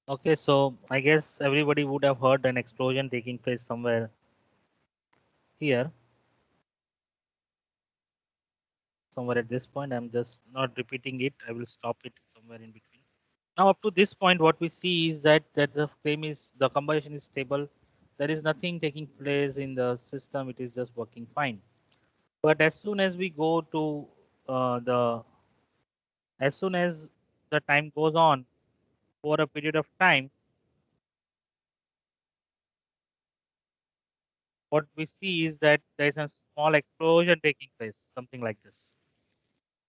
Okay, so I guess everybody would have heard an explosion taking place somewhere here, somewhere at this point. I'm just not repeating it. I will stop it somewhere in between. Now, up to this point, what we see is that the flame is the combustion is stable. There is nothing taking place in the system. It is just working fine. But as soon as we go to the as soon as the time goes on over a period of time, what we see is that there is a small explosion taking place, something like this.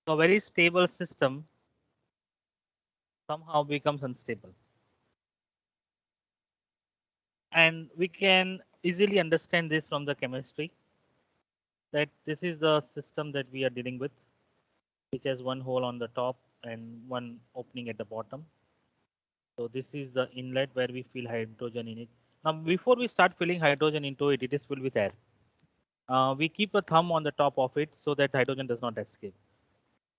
So a very stable system somehow becomes unstable. And we can easily understand this from the chemistry that this is the system that we are dealing with, which has one hole on the top and one opening at the bottom. So this is the inlet where we fill hydrogen in it. Now, before we start filling hydrogen into it, it is filled with air. We keep a thumb on the top of it so that hydrogen does not escape.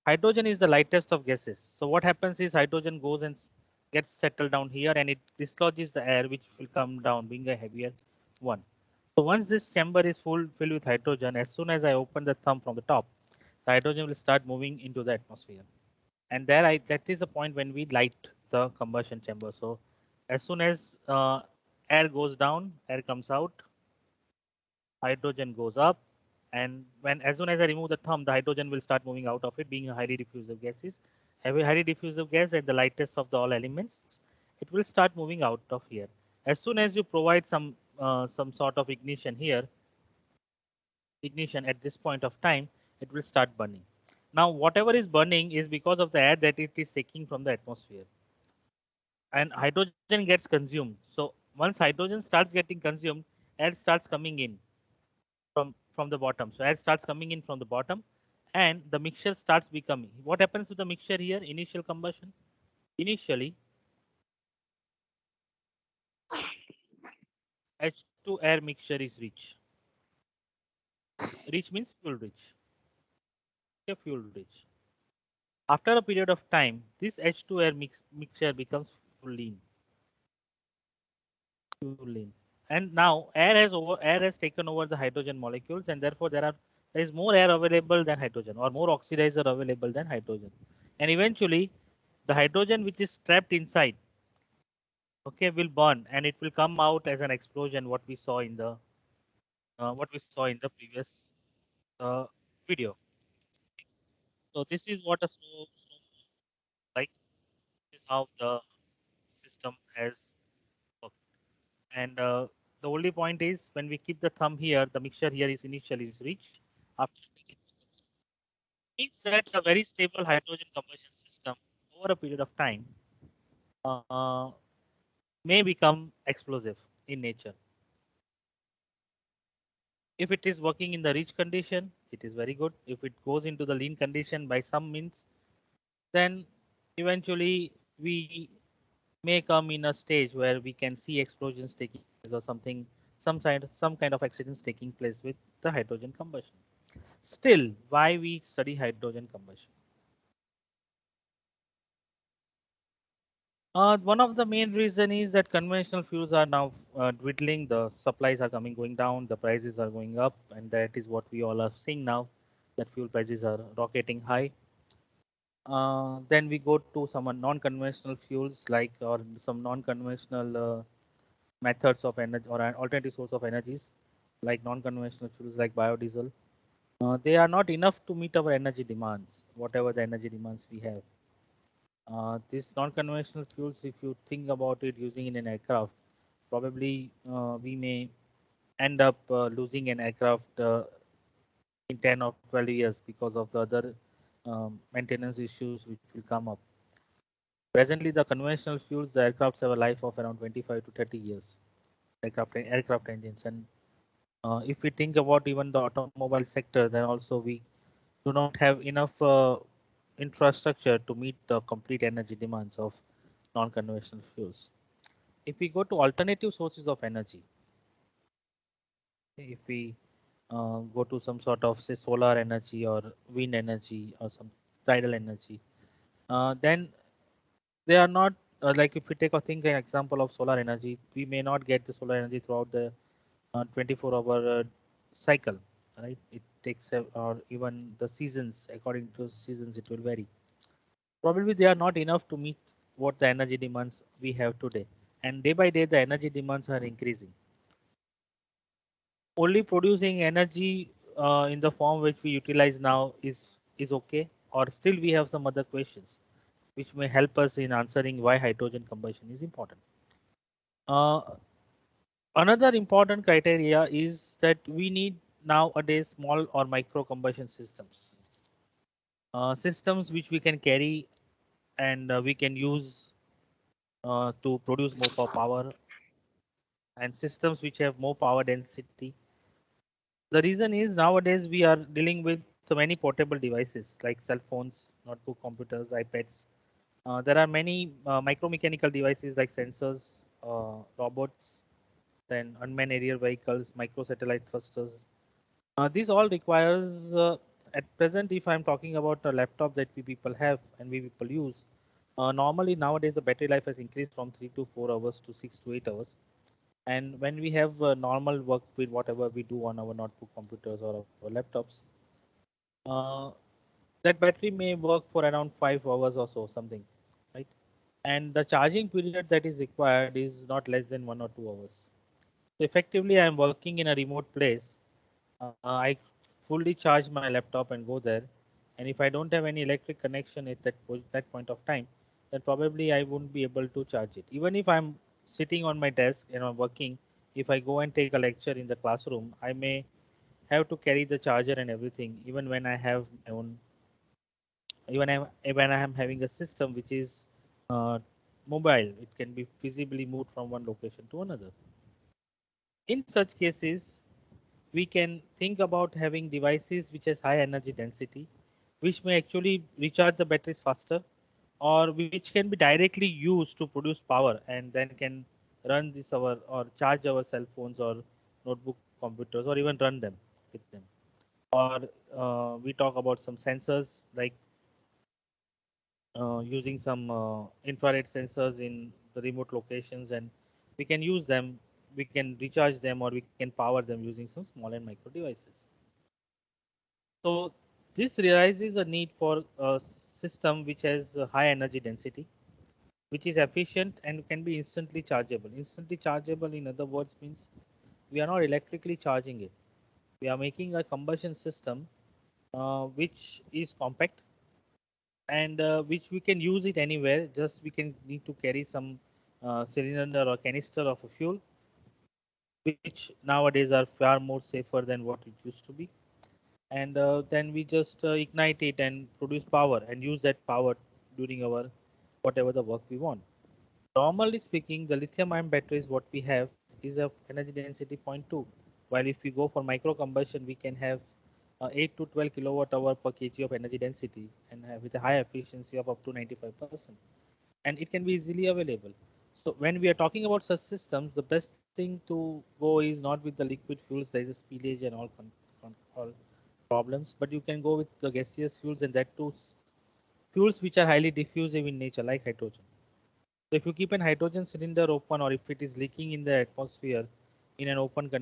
Hydrogen is the lightest of gases. So what happens is hydrogen goes and gets settled down here and it dislodges the air which will come down being a heavier one. So once this chamber is filled with hydrogen, as soon as I open the thumb from the top, the hydrogen will start moving into the atmosphere. And that is the point when we light the combustion chamber. So as soon as air goes down, air comes out, hydrogen goes up, and when as soon as I remove the thumb, the hydrogen will start moving out of it, being a highly diffusive gases. Have a highly diffusive gas at the lightest of the all elements, it will start moving out of here. As soon as you provide some sort of ignition at this point of time, it will start burning. Now, whatever is burning is because of the air that it is taking from the atmosphere, and hydrogen gets consumed. So once hydrogen starts getting consumed, air starts coming in from the bottom. So air starts coming in from the bottom and the mixture starts becoming. What happens to the mixture here? Initial combustion. Initially, H2 air mixture is rich. Rich means fuel rich. Okay, fuel rich. After a period of time, this H2 air mixture becomes full lean. Full lean. And now air has taken over the hydrogen molecules, and therefore there is more air available than hydrogen, or more oxidizer available than hydrogen. And eventually, the hydrogen which is trapped inside, okay, will burn and it will come out as an explosion, what we saw in the previous uh, video. So this is what a snow like. This is how the system has worked. And the only point is when we keep the thumb here, the mixture here is initially is reached. After it means that a very stable hydrogen combustion system over a period of time uh, may become explosive in nature. If it is working in the rich condition, it is very good. If it goes into the lean condition by some means, then eventually we may come in a stage where we can see explosions taking place or something, some kind of accidents taking place with the hydrogen combustion. Still, why we study hydrogen combustion? One of the main reason is that conventional fuels are now dwindling. The supplies are going down. The prices are going up, and that is what we all are seeing now. That fuel prices are rocketing high. Then we go to some non-conventional fuels like or some non-conventional methods of energy or an alternative source of energies like non-conventional fuels like biodiesel. They are not enough to meet our energy demands, whatever the energy demands we have. These non-conventional fuels, if you think about it using in an aircraft, probably we may end up losing an aircraft in 10 or 12 years because of the other maintenance issues which will come up. Presently, the conventional fuels, the aircrafts have a life of around 25 to 30 years, aircraft engines. And if we think about even the automobile sector, then also we do not have enough infrastructure to meet the complete energy demands of non-conventional fuels. if we go to alternative sources of energy, if we go to some sort of say solar energy or wind energy or some tidal energy, then they are not like if we take a think an example of solar energy, we may not get the solar energy throughout the 24-hour cycle, right? It takes or even the seasons, according to seasons, it will vary. Probably they are not enough to meet what the energy demands we have today, and day by day the energy demands are increasing. Only producing energy in the form which we utilize now is okay, or still we have some other questions which may help us in answering why hydrogen combustion is important. Uh, Another important criteria is that we need nowadays small or micro combustion systems, systems which we can carry and we can use to produce more power, and systems which have more power density. The reason is nowadays we are dealing with so many portable devices like cell phones, notebook computers, iPads. There are many micromechanical devices like sensors, robots, then unmanned aerial vehicles, microsatellite thrusters. This all requires, at present, if I'm talking about a laptop that we people have and we people use, normally nowadays the battery life has increased from 3 to 4 hours to 6 to 8 hours. And when we have normal work with whatever we do on our notebook computers or our laptops, uh, that battery may work for around 5 hours or so, something, right? And the charging period that is required is not less than 1 or 2 hours. So effectively, I am working in a remote place. I fully charge my laptop and go there. And if I don't have any electric connection at that point of time, then probably I won't be able to charge it. Even if I'm sitting on my desk and I'm working, if I go and take a lecture in the classroom, I may have to carry the charger and everything, even when I have my own, when I am having a system which is uh, mobile, it can be feasibly moved from one location to another. In such cases, we can think about having devices which has high energy density, which may actually recharge the batteries faster, or which can be directly used to produce power and then can run this our or charge our cell phones or notebook computers or even run them with them. Or we talk about some sensors like using some infrared sensors in the remote locations, and we can use them, we can recharge them, or we can power them using some small and micro devices. So this realizes a need for a system which has a high energy density, which is efficient and can be instantly chargeable. Instantly chargeable, in other words, means we are not electrically charging it. We are making a combustion system which is compact and which we can use it anywhere. Just we can need to carry some cylinder or canister of a fuel, which nowadays are far more safer than what it used to be. And then we just ignite it and produce power and use that power during our whatever the work we want. Normally speaking, the lithium ion batteries what we have is a energy density 0.2, while if we go for micro combustion we can have 8 to 12 kilowatt hour per kg of energy density and have with a high efficiency of up to 95%, and it can be easily available. So when we are talking about such systems, the best thing to go is not with the liquid fuels. There is a spillage and all problems, but you can go with the gaseous fuels, and that too fuels which are highly diffusive in nature, like hydrogen. So if you keep an hydrogen cylinder open, or if it is leaking in the atmosphere in an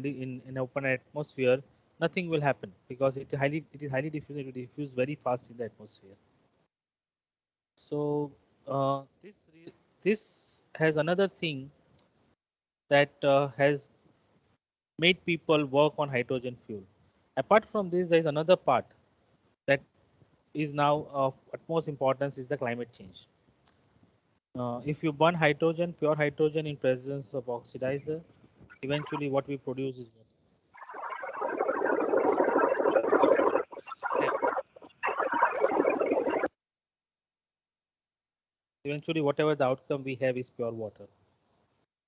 in an open atmosphere, nothing will happen because it is highly diffused. It will diffuse very fast in the atmosphere. So this has another thing that has made people work on hydrogen fuel. Apart from this, there is another part that is now of utmost importance is the climate change. If you burn hydrogen, pure hydrogen in presence of oxidizer, eventually what we produce is water. Eventually whatever the outcome we have is pure water.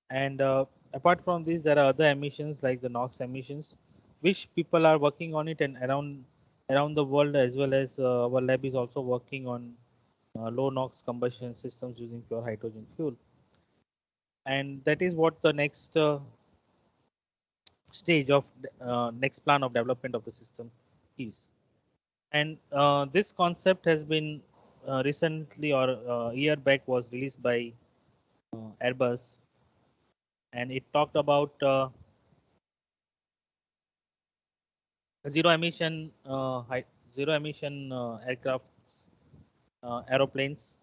And apart from this, there are other emissions like the NOx emissions, which people are working on it, and around the world, as well as our lab is also working on low NOx combustion systems using pure hydrogen fuel. and that is what the next stage of next plan of development of the system is. And this concept has been recently or a year back was released by Airbus, and it talked about zero emission zero emission aircrafts, aeroplanes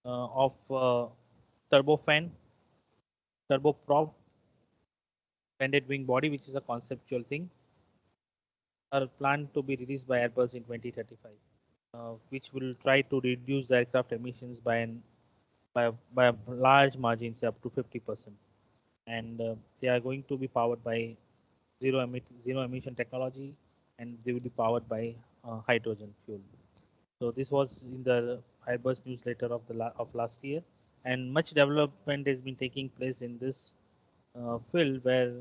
of turbofan, turboprop, bended wing body, which is a conceptual thing, are planned to be released by Airbus in 2035, which will try to reduce the aircraft emissions by a large margin, say up to 50%. And they are going to be powered by zero emission technology, and they will be powered by hydrogen fuel. So this was in the Airbus newsletter of of last year, and much development has been taking place in this field where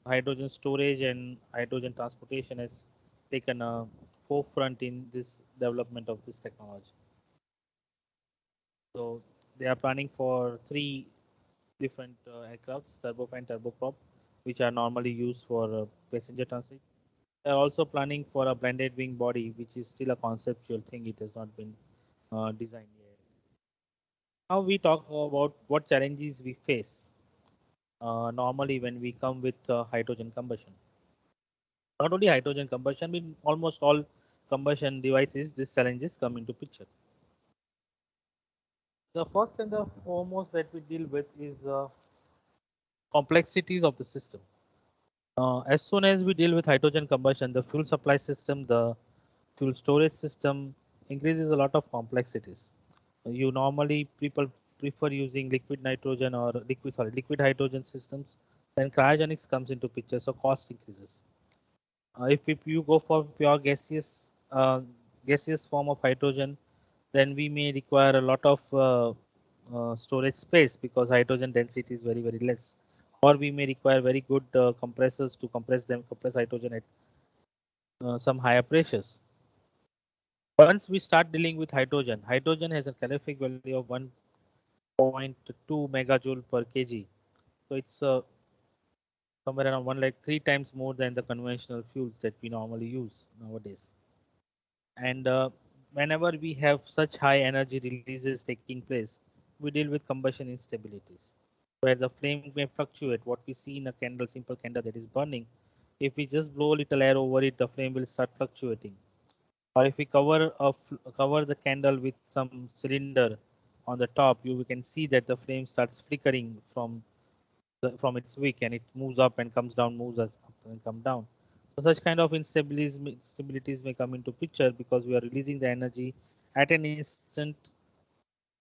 hydrogen storage and hydrogen transportation has taken a forefront in this development of this technology. So they are planning for three different aircrafts, turbofan, turboprop, which are normally used for passenger transit. They are also planning for a blended wing body, which is still a conceptual thing. It has not been designed yet. Now we talk about what challenges we face normally when we come with hydrogen combustion. Not only hydrogen combustion, but almost all combustion devices, these challenges come into picture. The first and the foremost that we deal with is complexities of the system. As soon as we deal with hydrogen combustion, the fuel supply system, the fuel storage system increases a lot of complexities. You normally people prefer using liquid nitrogen or liquid hydrogen systems. Then cryogenics comes into picture, so cost increases. If you go for pure gaseous form of hydrogen, then we may require a lot of storage space because hydrogen density is very less, or we may require very good compressors to compress hydrogen at some higher pressures. Once we start dealing with hydrogen, hydrogen has a calorific value of 1.2 megajoule per kg. So it's somewhere around 3 times more than the conventional fuels that we normally use nowadays. And whenever we have such high energy releases taking place, we deal with combustion instabilities, where the flame may fluctuate. What we see in a candle, simple candle that is burning, if we just blow a little air over it, the flame will start fluctuating. Or if we cover the candle with some cylinder on the top, you can see that the flame starts flickering from its wick, and it moves up and comes down, moves up and come down. So such kind of instabilities may come into picture because we are releasing the energy at an instant,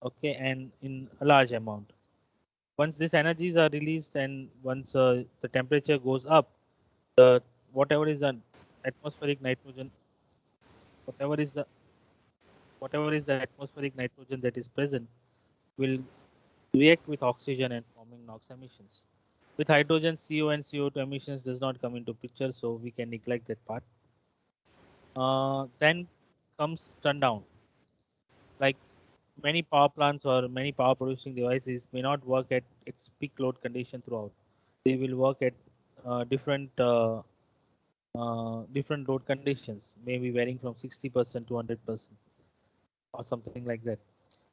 okay, and in a large amount. Once these energies are released and once the temperature goes up, the whatever is the atmospheric nitrogen, whatever is the whatever is the atmospheric nitrogen that is present will react with oxygen and forming NOx emissions. With hydrogen, CO and CO2 emissions does not come into picture, so we can neglect that part. Then comes turndown. Like many power plants or many power producing devices may not work at its peak load condition throughout. They will work at different load conditions, maybe varying from 60% to 100% or something like that.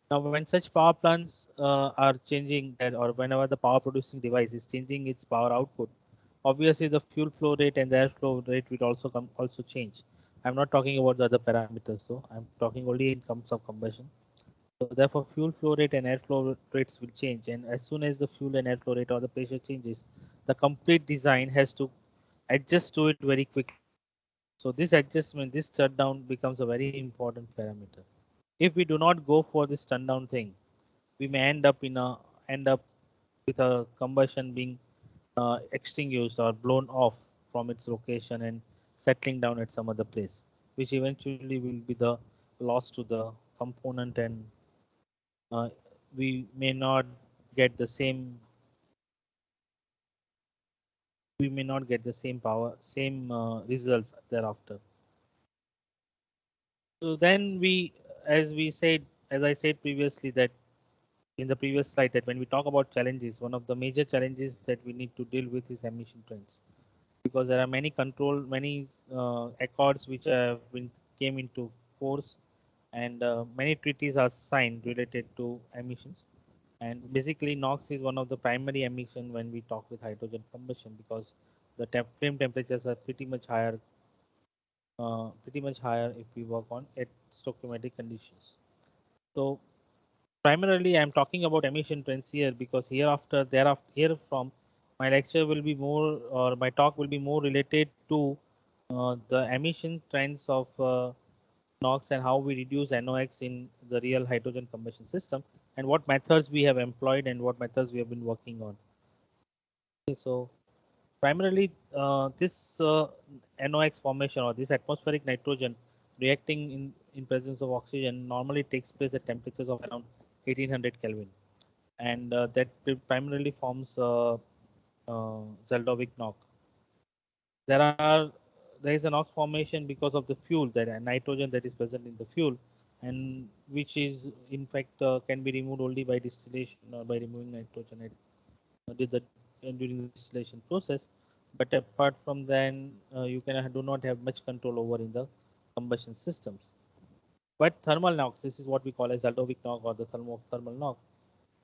Now, when such power plants are changing that, or whenever the power producing device is changing its power output, obviously the fuel flow rate and the airflow rate will also change. I'm not talking about the other parameters, though. I'm talking only in terms of combustion. So therefore, fuel flow rate and airflow rates will change, and as soon as the fuel and airflow rate or the pressure changes, the complete design has to adjust to it very quickly. So this adjustment, this shutdown becomes a very important parameter. If we do not go for this shutdown thing, we may end up with a combustion being extinguished or blown off from its location and settling down at some other place, which eventually will be the loss to the component, and uh, we may not get the same same results thereafter. So then as I said previously, that in the previous slide that when we talk about challenges, one of the major challenges that we need to deal with is emission trends, because there are many accords which have been came into force, and many treaties are signed related to emissions. And basically, NOx is one of the primary emission when we talk with hydrogen combustion, because the flame temperatures are pretty much higher if we work on at stoichiometric conditions. So primarily, I'm talking about emission trends here because here from my lecture will be more, or my talk will be more related to the emission trends of NOx and how we reduce NOx in the real hydrogen combustion system, and what methods we have employed and what methods we have been working on. Okay, so primarily, this NOx formation or this atmospheric nitrogen reacting in presence of oxygen normally takes place at temperatures of around 1800 Kelvin, and that primarily forms Zeldovik NOx. There are there is a NOx formation because of the fuel, that nitrogen that is present in the fuel, and which is in fact can be removed only by distillation or by removing nitrogen did the during the distillation process. But apart from then, you can do not have much control over in the combustion systems. But thermal NOx, this is what we call as Zeldovik NOx or the thermal NOx,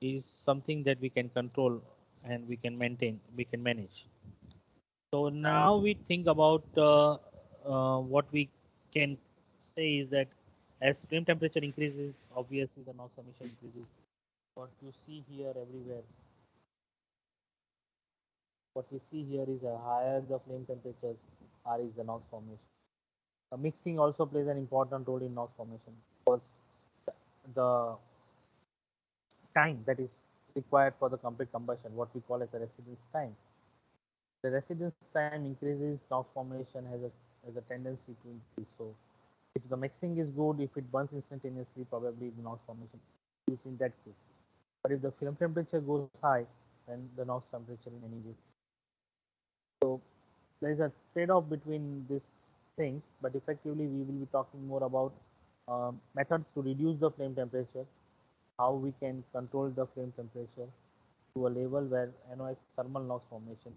is something that we can control and we can maintain, we can manage. So now we think about what we can say is that as flame temperature increases, obviously the NOx emission increases. What you see here everywhere, what we see here is a higher the flame temperatures, higher is the NOx formation. Mixing also plays an important role in NOx formation because the time that is required for the complete combustion, what we call as a residence time. The residence time increases, NOx formation has a tendency to increase. So if the mixing is good, if it burns instantaneously, probably the NOx formation is in that case. But if the film temperature goes high, then the NOx temperature in any case. So there is a trade-off between these things, but effectively we will be talking more about methods to reduce the flame temperature, how we can control the flame temperature to a level where NOx thermal NOx formation.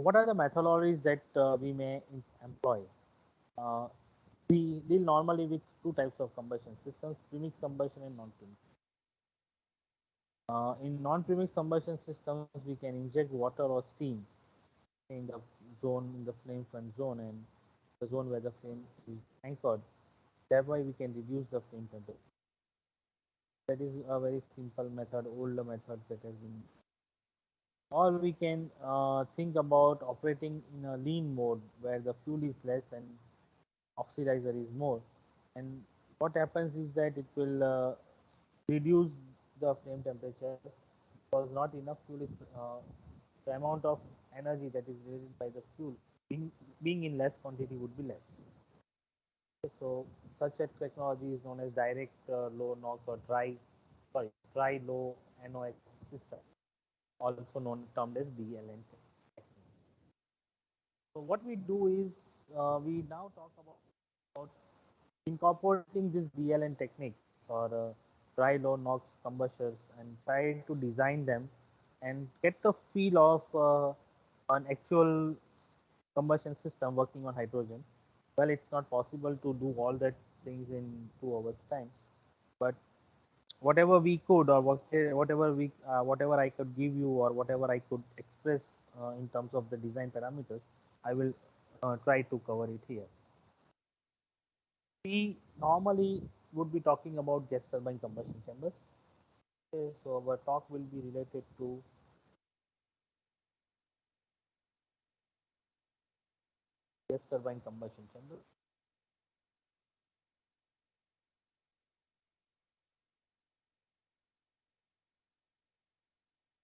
What are the methodologies that we may employ? Uh, we deal normally with two types of combustion systems: premix combustion and non-premix. In non-premix combustion systems, we can inject water or steam in the in the flame front zone and the zone where the flame is anchored. Thereby, we can reduce the flame temperature. That is a very simple method, older method that has been. Or we can think about operating in a lean mode where the fuel is less and oxidizer is more. And what happens is that it will reduce the flame temperature because not enough fuel is the amount of energy that is released by the fuel being in less quantity would be less. So such a technology is known as direct low NOx or dry low NOx system, also termed as DLN technique. So what we do is we now talk about incorporating this DLN technique or dry low NOx combustors and try to design them and get the feel of an actual combustion system working on hydrogen. Well, it's not possible to do all that things in 2 hours time, but whatever we could or whatever I could give you or whatever I could express in terms of the design parameters, I will try to cover it here. We normally would be talking about gas turbine combustion chambers. Okay, so our talk will be related to gas turbine combustion chambers.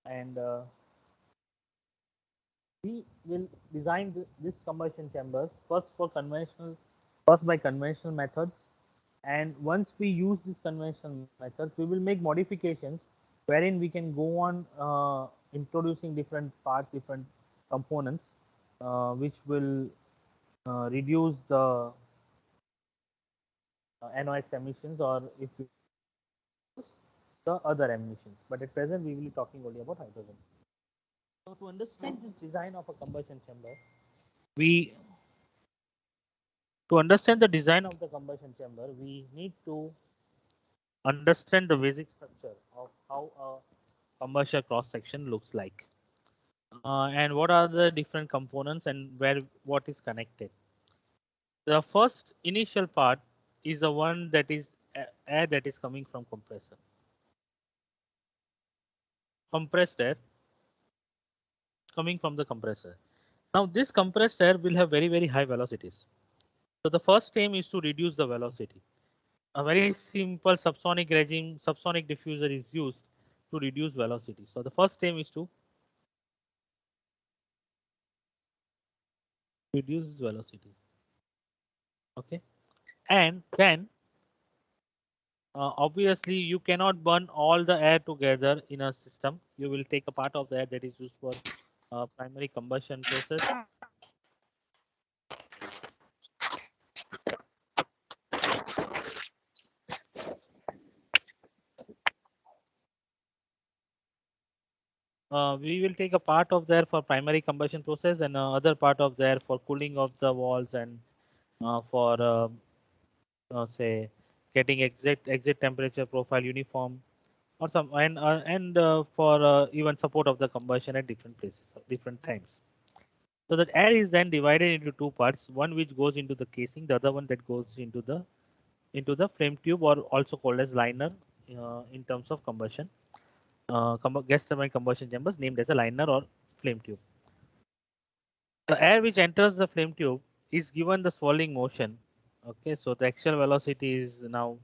And we will design this combustion chambers first by conventional methods, and once we use these conventional methods we will make modifications wherein we can go on introducing different parts, different components which will reduce the NOx emissions, or if you the other emissions. But at present, we will be talking only about hydrogen. So to understand this design of a combustion chamber, we to understand the design of the combustion chamber, we need to understand the basic structure of how a commercial cross section looks like, and what are the different components and where what is connected. The first initial part is the one that is air that is coming from compressor. Compressed air coming from the compressor. Now this compressed air will have very high velocities. So the first aim is to reduce the velocity. A very simple subsonic regime, subsonic diffuser is used to reduce velocity. So the first aim is to reduce velocity. Okay, and then obviously you cannot burn all the air together in a system. You will take a part of the air that is used for primary combustion process. We will take a part of there for primary combustion process and other part of there for cooling of the walls and for say getting exact exit temperature profile uniform or some and for even support of the combustion at different places different times. So that air is then divided into two parts, one which goes into the casing, the other one that goes into the flame tube, or also called as liner in terms of combustion gas turbine combustion chambers, named as a liner or flame tube. The air which enters the flame tube is given the swirling motion. Okay, so the actual velocity is now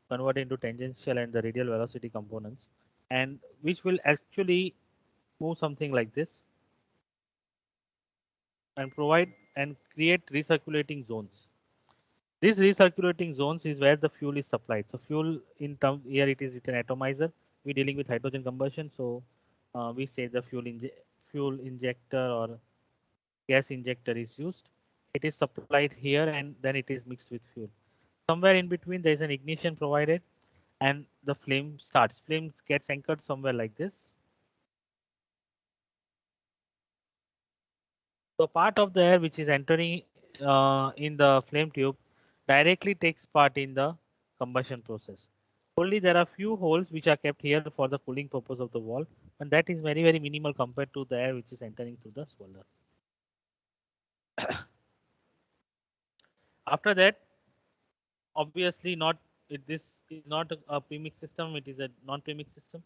converted into tangential and the radial velocity components, and which will actually move something like this and provide and create recirculating zones. These recirculating zones is where the fuel is supplied. So fuel in term here it is written atomizer. We're dealing with hydrogen combustion, so we say the fuel injector or gas injector is used. It is supplied here and then it is mixed with fuel. Somewhere in between there is an ignition provided and the flame starts. Flame gets anchored somewhere like this. So part of the air which is entering in the flame tube directly takes part in the combustion process. Only there are few holes which are kept here for the cooling purpose of the wall, and that is very minimal compared to the air which is entering through the swirler. After that, obviously not this is not a premix system, it is a non-premix system.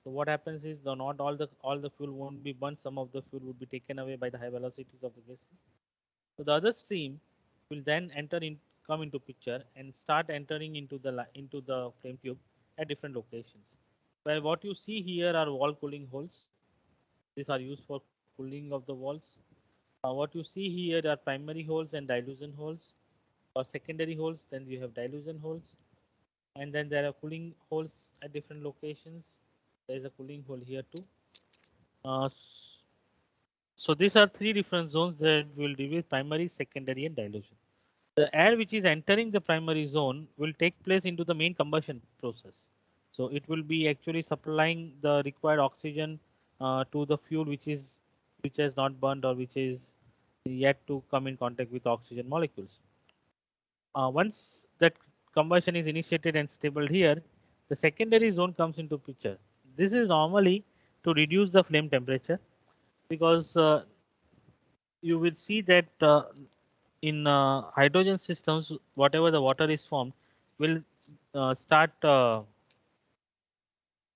So what happens is the not all the fuel won't be burned, some of the fuel will be taken away by the high velocities of the gases. So the other stream will then come into picture and start entering into the flame tube at different locations. Where what you see here are wall cooling holes. These are used for cooling of the walls. What you see here are primary holes and dilution holes, or secondary holes. Then you have dilution holes, and then there are cooling holes at different locations. There is a cooling hole here too. So these are three different zones that will deal with primary, secondary, and dilution. The air which is entering the primary zone will take place into the main combustion process. So it will be actually supplying the required oxygen to the fuel which has not burned or which is yet to come in contact with oxygen molecules. Once that combustion is initiated and stable here, the secondary zone comes into picture. This is normally to reduce the flame temperature, because you will see that in hydrogen systems, whatever the water is formed will start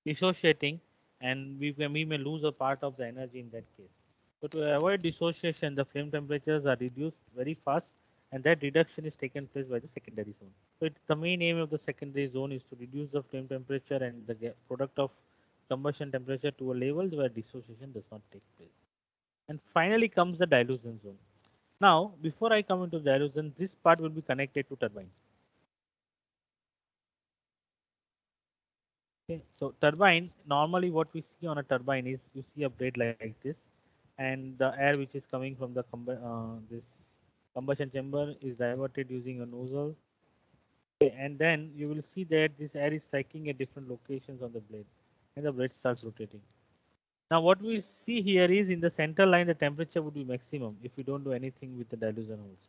dissociating, and we may lose a part of the energy in that case. So to avoid dissociation, the flame temperatures are reduced very fast, and that reduction is taken place by the secondary zone. So the main aim of the secondary zone is to reduce the flame temperature and the product of combustion temperature to a level where dissociation does not take place. And finally comes the dilution zone. Now, before I come into dilution, this part will be connected to turbine. Okay, so turbine, normally what we see on a turbine is you see a blade like this, and the air which is coming from the this combustion chamber is diverted using a nozzle And then you will see that this air is striking at different locations on the blade, and the blade starts rotating. Now what we see here is in the center line, the temperature would be maximum if you don't do anything with the diffuser holes.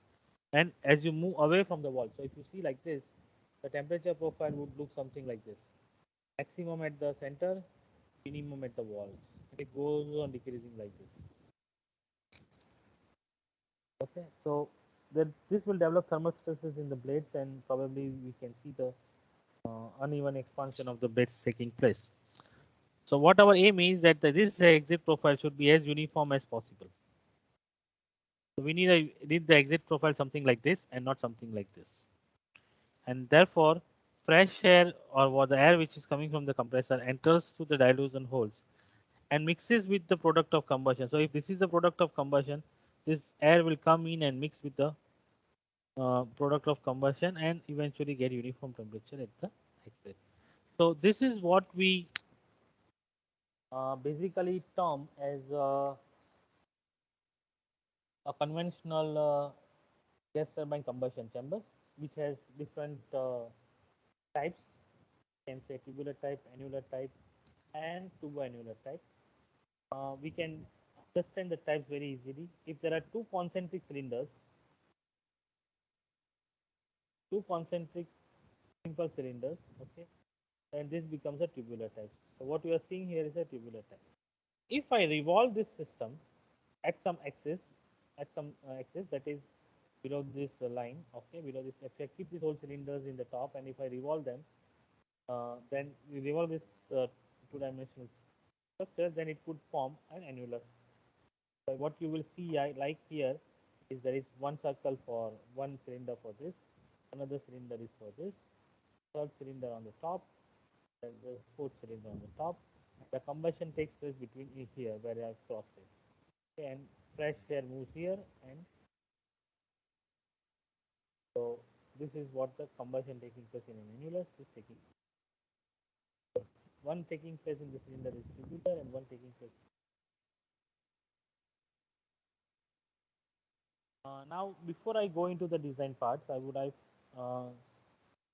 And as you move away from the wall, so if you see like this, the temperature profile would look something like this. Maximum at the center, minimum at the walls. And it goes on decreasing like this. Okay, so this will develop thermal stresses in the blades, and probably we can see the uneven expansion of the blades taking place. So what our aim is that this exit profile should be as uniform as possible. So we need the exit profile something like this and not something like this. And therefore, fresh air or what the air which is coming from the compressor enters through the dilution holes and mixes with the product of combustion. So if this is the product of combustion, this air will come in and mix with the product of combustion and eventually get uniform temperature at the exit. So this is what we basically term as a conventional gas turbine combustion chambers, which has different types. You can say tubular type, annular type, and turboannular type. We can understand the types very easily. If there are two concentric simple cylinders, okay, and this becomes a tubular type. So what we are seeing here is a tubular type. If I revolve this system at some axis, that is below this line, okay, below this, if I keep these whole cylinders in the top, and if I revolve them, then we revolve this two-dimensional structure, then it could form an annulus. So what you will see, like here, is there is one circle for one cylinder for this, another cylinder is for this, third cylinder on the top, and the fourth cylinder on the top. The combustion takes place between here where I have crossed it. Okay, and fresh air moves here, and so this is what the combustion taking place in an annulus is taking. One taking place in the cylinder is tubular, and one taking place. Now, before I go into the design parts, I would uh,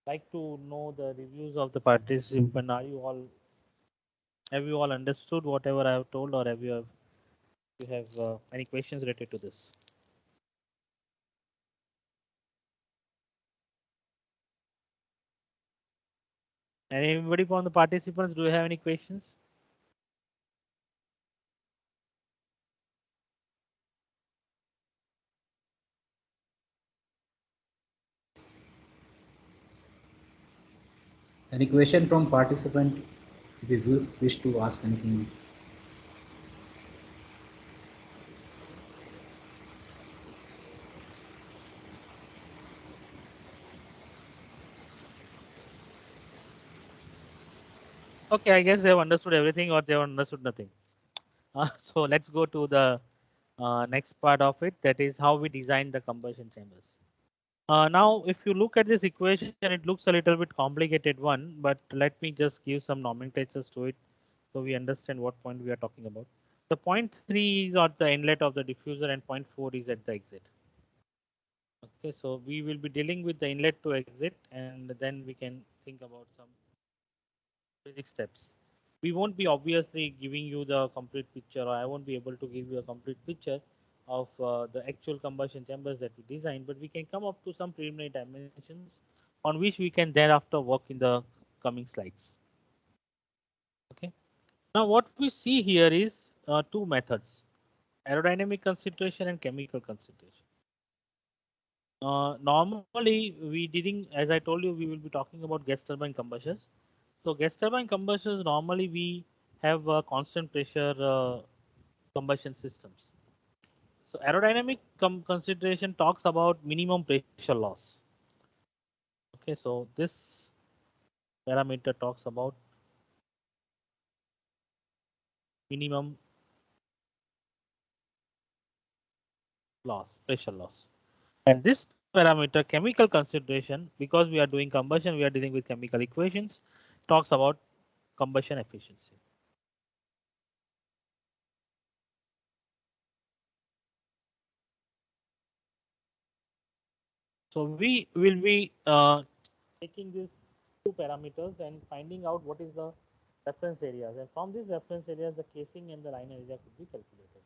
like to know the reviews of the participant. Have you all understood whatever I have told, or you have any questions related to this? And anybody from the participants, do you have any questions? Any question from participant? If you wish to ask anything. Okay, I guess they have understood everything, or they have understood nothing. So let's go to the next part of it. That is how we design the combustion chambers. Now, if you look at this equation, it looks a little bit complicated one, but let me just give some nomenclatures to it so we understand what point we are talking about. The point 3 is at the inlet of the diffuser and point 4 is at the exit. Okay, so we will be dealing with the inlet to exit, and then we can think about some basic steps. We won't be obviously giving you the complete picture, or I won't be able to give you a complete picture of the actual combustion chambers that we design, but we can come up to some preliminary dimensions on which we can thereafter work in the coming slides. Okay. Now what we see here is two methods: aerodynamic consideration and chemical consideration. Normally, we didn't, as I told you, we will be talking about gas turbine combustions. So gas turbine combustions, normally we have constant pressure combustion systems. So aerodynamic consideration talks about minimum pressure loss. Okay, so this parameter talks about minimum loss, pressure loss. And this parameter, chemical consideration, because we are doing combustion, we are dealing with chemical equations, talks about combustion efficiency. So we will be taking these two parameters and finding out what is the reference areas, and from these reference areas the casing and the liner area could be calculated.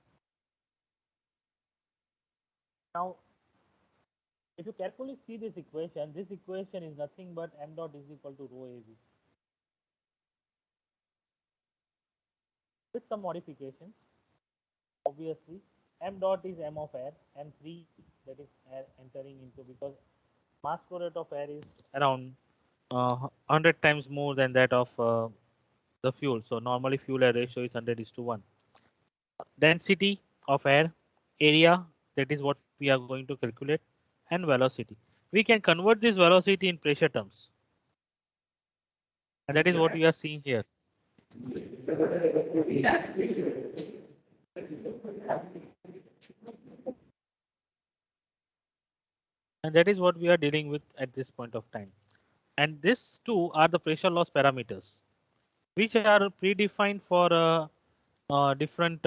Now if you carefully see this equation is nothing but m dot is equal to rho AB with some modifications. Obviously, m dot is m of air, m3 that is air entering into, because mass flow rate of air is around 100 times more than that of the fuel. So normally fuel air ratio is 100:1. Density of air, area, that is what we are going to calculate, and velocity. We can convert this velocity in pressure terms, and that is what we are seeing here. And that is what we are dealing with at this point of time. And these two are the pressure loss parameters, which are predefined for different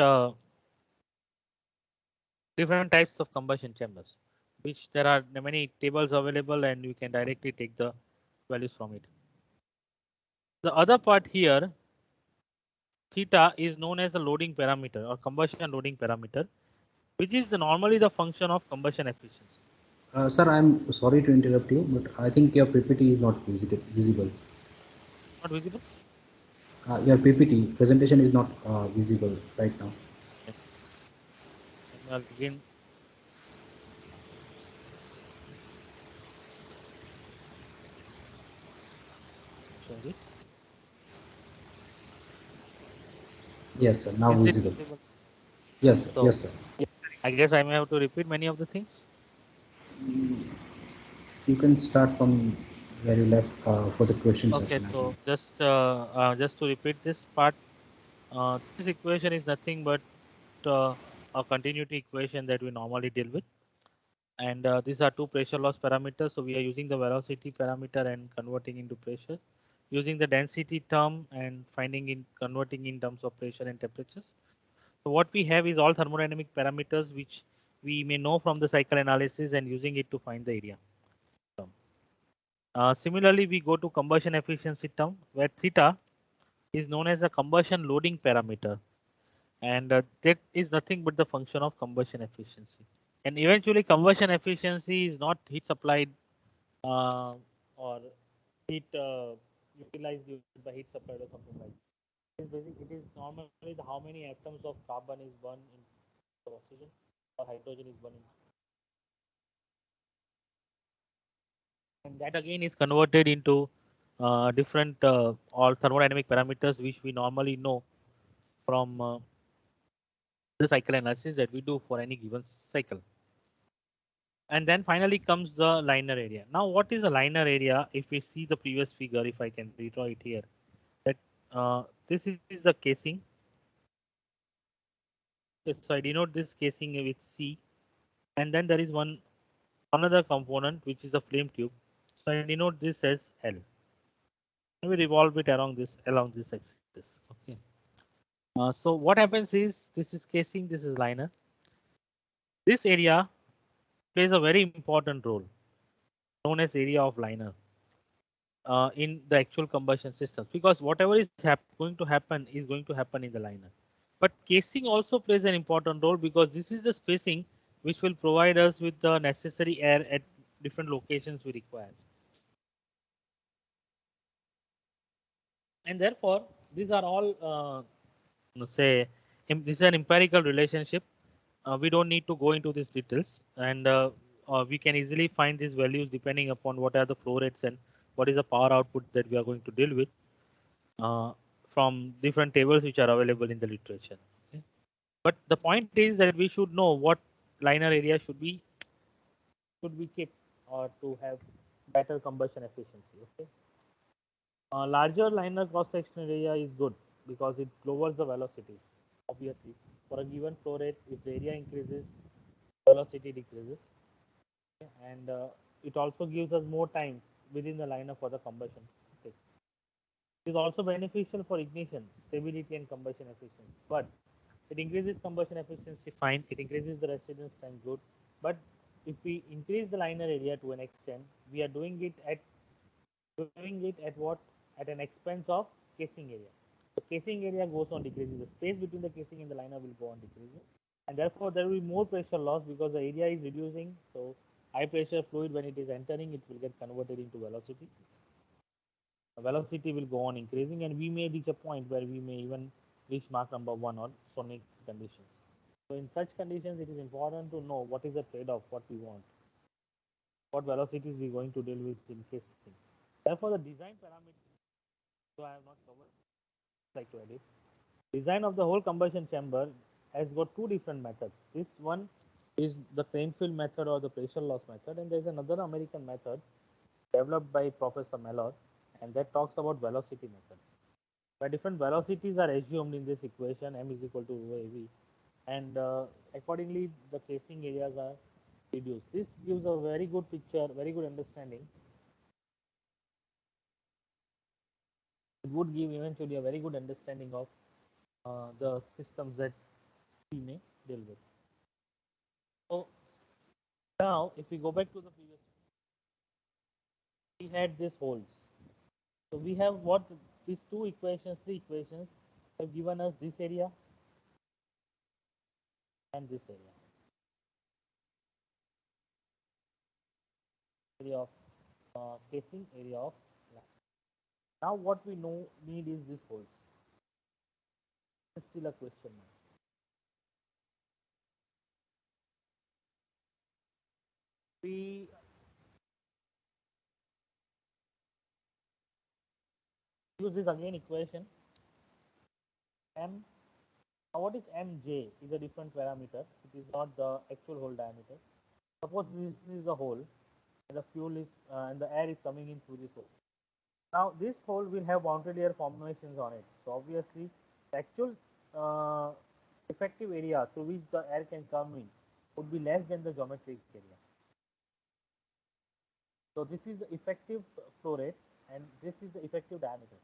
types of combustion chambers, which there are many tables available, and you can directly take the values from it. The other part here, theta, is known as the loading parameter or combustion loading parameter, which is normally the function of combustion efficiency. Sir, I'm sorry to interrupt you, but I think your PPT is not visible. Not visible? Your PPT presentation is not visible right now. Okay. I'll again. Share it. Yes, sir. Now Is it visible. visible? Yes, sir. So, Yes, sir. I guess I may have to repeat many of the things. You can start from where you left for the question Okay, session. I so think. just to repeat this part, this equation is nothing but a continuity equation that we normally deal with, and these are two pressure loss parameters. So we are using the velocity parameter and converting into pressure, using the density term and finding in converting in terms of pressure and temperatures. So what we have is all thermodynamic parameters which we may know from the cycle analysis and using it to find the area. Similarly, we go to combustion efficiency term, where theta is known as a combustion loading parameter, and that is nothing but the function of combustion efficiency. And eventually, combustion efficiency is not heat supplied uh, or heat utilized by heat supplied or something like that. It is normally how many atoms of carbon is burned in oxygen or hydrogen is burned in, and that again is converted into different all thermodynamic parameters which we normally know from the cycle analysis that we do for any given cycle. And then finally comes the liner area. Now, what is the liner area? If we see the previous figure, if I can redraw it here, that this is the casing. Okay, so I denote this casing with C, and then there is another component which is the flame tube. So I denote this as L. And we revolve it along this axis. Okay. So what happens is this is casing, this is liner. This area plays a very important role, known as area of liner, in the actual combustion systems, because whatever is going to happen is going to happen in the liner. But casing also plays an important role because this is the spacing which will provide us with the necessary air at different locations we require. And therefore, these are all say this is an empirical relationship. We don't need to go into these details, and we can easily find these values depending upon what are the flow rates and what is the power output that we are going to deal with uh, from different tables which are available in the literature. Okay? But the point is that we should know what liner area should be kept or to have better combustion efficiency. Okay, larger liner cross sectional area is good because it lowers the velocities. Obviously, for a given flow rate, if the area increases, velocity decreases, and it also gives us more time within the liner for the combustion. Okay. It is also beneficial for ignition, stability, and combustion efficiency. But it increases combustion efficiency, fine. It increases the residence time, good. But if we increase the liner area to an extent, we are doing it at doing it at what? At an expense of casing area. The casing area goes on decreasing. The space between the casing and the liner will go on decreasing, and therefore there will be more pressure loss because the area is reducing. So high pressure fluid, when it is entering, it will get converted into velocity. The velocity will go on increasing, and we may reach a point where we may even reach Mach number 1 or sonic conditions. So in such conditions, it is important to know what is the trade-off, what we want, what velocities we are going to deal with in case. Therefore, the design parameters, so I have not covered, like to edit. Design of the whole combustion chamber has got two different methods. This one is the Cranfield method or the pressure loss method, and there is another American method developed by Professor Mellor, and that talks about velocity method. Where different velocities are assumed in this equation, m is equal to rho av, and accordingly the casing areas are reduced. This gives a very good picture, very good understanding. It would give eventually a very good understanding of the systems that we may deal with. So now, if we go back to the previous, we had these holes. So we have what these two equations, three equations have given us this area and this area. Area of casing, area of line. Now what we know need is these holes. It's still a question mark. We use this again equation m. Now what is mj is a different parameter. It is not the actual hole diameter. Suppose this is the hole and the fuel is and the air is coming in through this hole. Now this hole will have boundary layer formations on it. So obviously the actual effective area through which the air can come in would be less than the geometric area. So this is the effective flow rate and this is the effective diameter.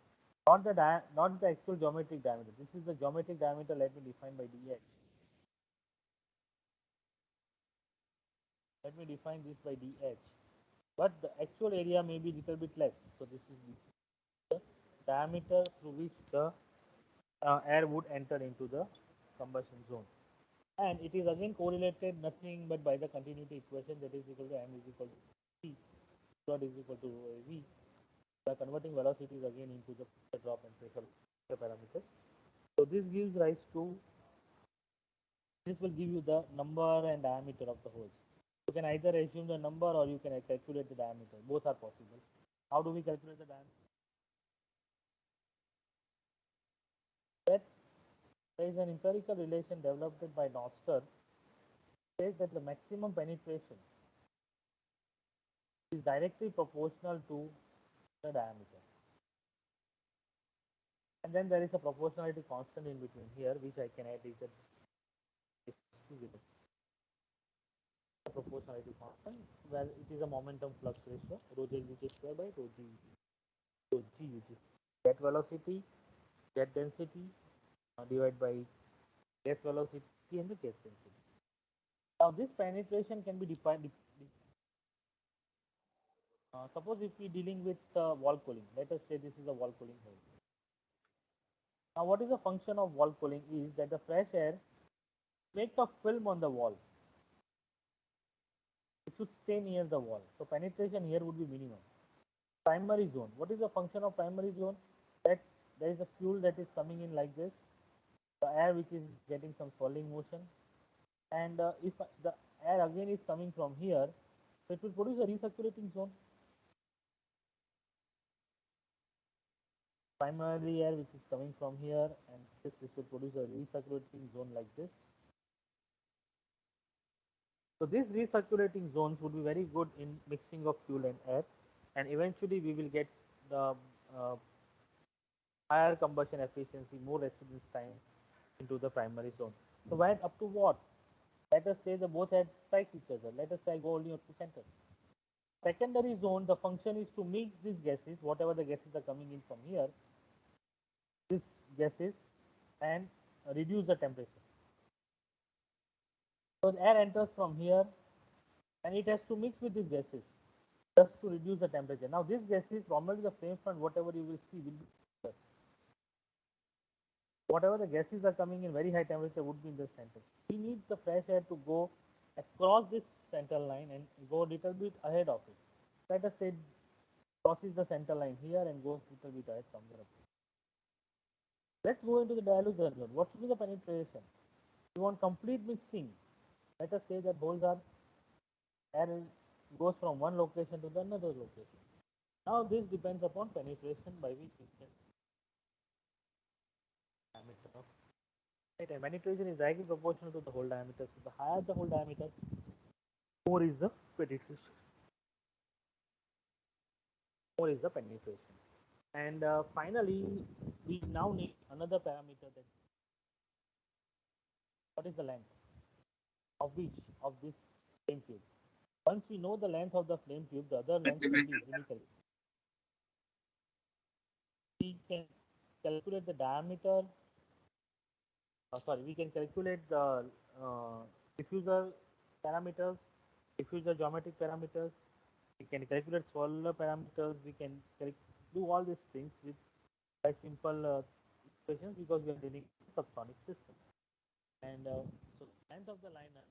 Not the actual geometric diameter. This is the geometric diameter. Let me define by dh. Let me define this by dh. But the actual area may be little bit less. So this is the diameter through which the air would enter into the combustion zone. And it is again correlated nothing but by the continuity equation, that is equal to m is equal to c, dot is equal to rho av. We are converting velocities again into the drop and pressure parameters. So this gives rise to, this will give you the number and diameter of the holes. You can either assume the number or you can calculate the diameter. Both are possible. How do we calculate the diameter? That there is an empirical relation developed by Noster, says that the maximum penetration is directly proportional to the diameter. And then there is a proportionality constant in between here, which I can add is a proportionality constant, where it is a momentum flux ratio, rho j u j square by rho g u j. Jet velocity, jet density divided by gas velocity and the gas density. Now this penetration can be defined. Suppose if we are dealing with wall cooling, let us say this is a wall cooling hole. Now what is the function of wall cooling is that the fresh air makes a film on the wall. It should stay near the wall. So penetration here would be minimum. Primary zone. What is the function of primary zone? That there is a fuel that is coming in like this, the air which is getting some swirling motion, and if the air again is coming from here, so it will produce a recirculating zone. Primary air which is coming from here, and this will produce a recirculating zone like this. So these recirculating zones would be very good in mixing of fuel and air, and eventually we will get the higher combustion efficiency, more residence time into the primary zone. So when up to what? Let us say the both heads strikes each other. Let us say I go only up to center. Secondary zone, the function is to mix these gases, whatever the gases are coming in from here, these gases, and reduce the temperature. So the air enters from here and it has to mix with these gases. just to reduce the temperature. Now this gas is normally the flame front, whatever you will see will be, whatever the gases are coming in very high temperature would be in the center. We need the fresh air to go across this central line and go a little bit ahead of it. Let us say crosses the center line here and goes a little bit ahead from there. Let's go into the diffuser zone. What should be the penetration? We want complete mixing. Let us say that holes are air goes from one location to the another location. Now this depends upon penetration by which we can diameter of right, and penetration is directly proportional to the hole diameter. So the higher the hole diameter, more is the penetration. More is the penetration. And finally, we now need another parameter that what is the length of which of this flame tube. Once we know the length of the flame tube, the other length can be easily calculated. We can calculate the diameter. Sorry, we can calculate the diffuser parameters, diffuser geometric parameters. We can calculate Swirler parameters. We can do all these things with by simple equations because we are dealing with subsonic system. And so length of the liner,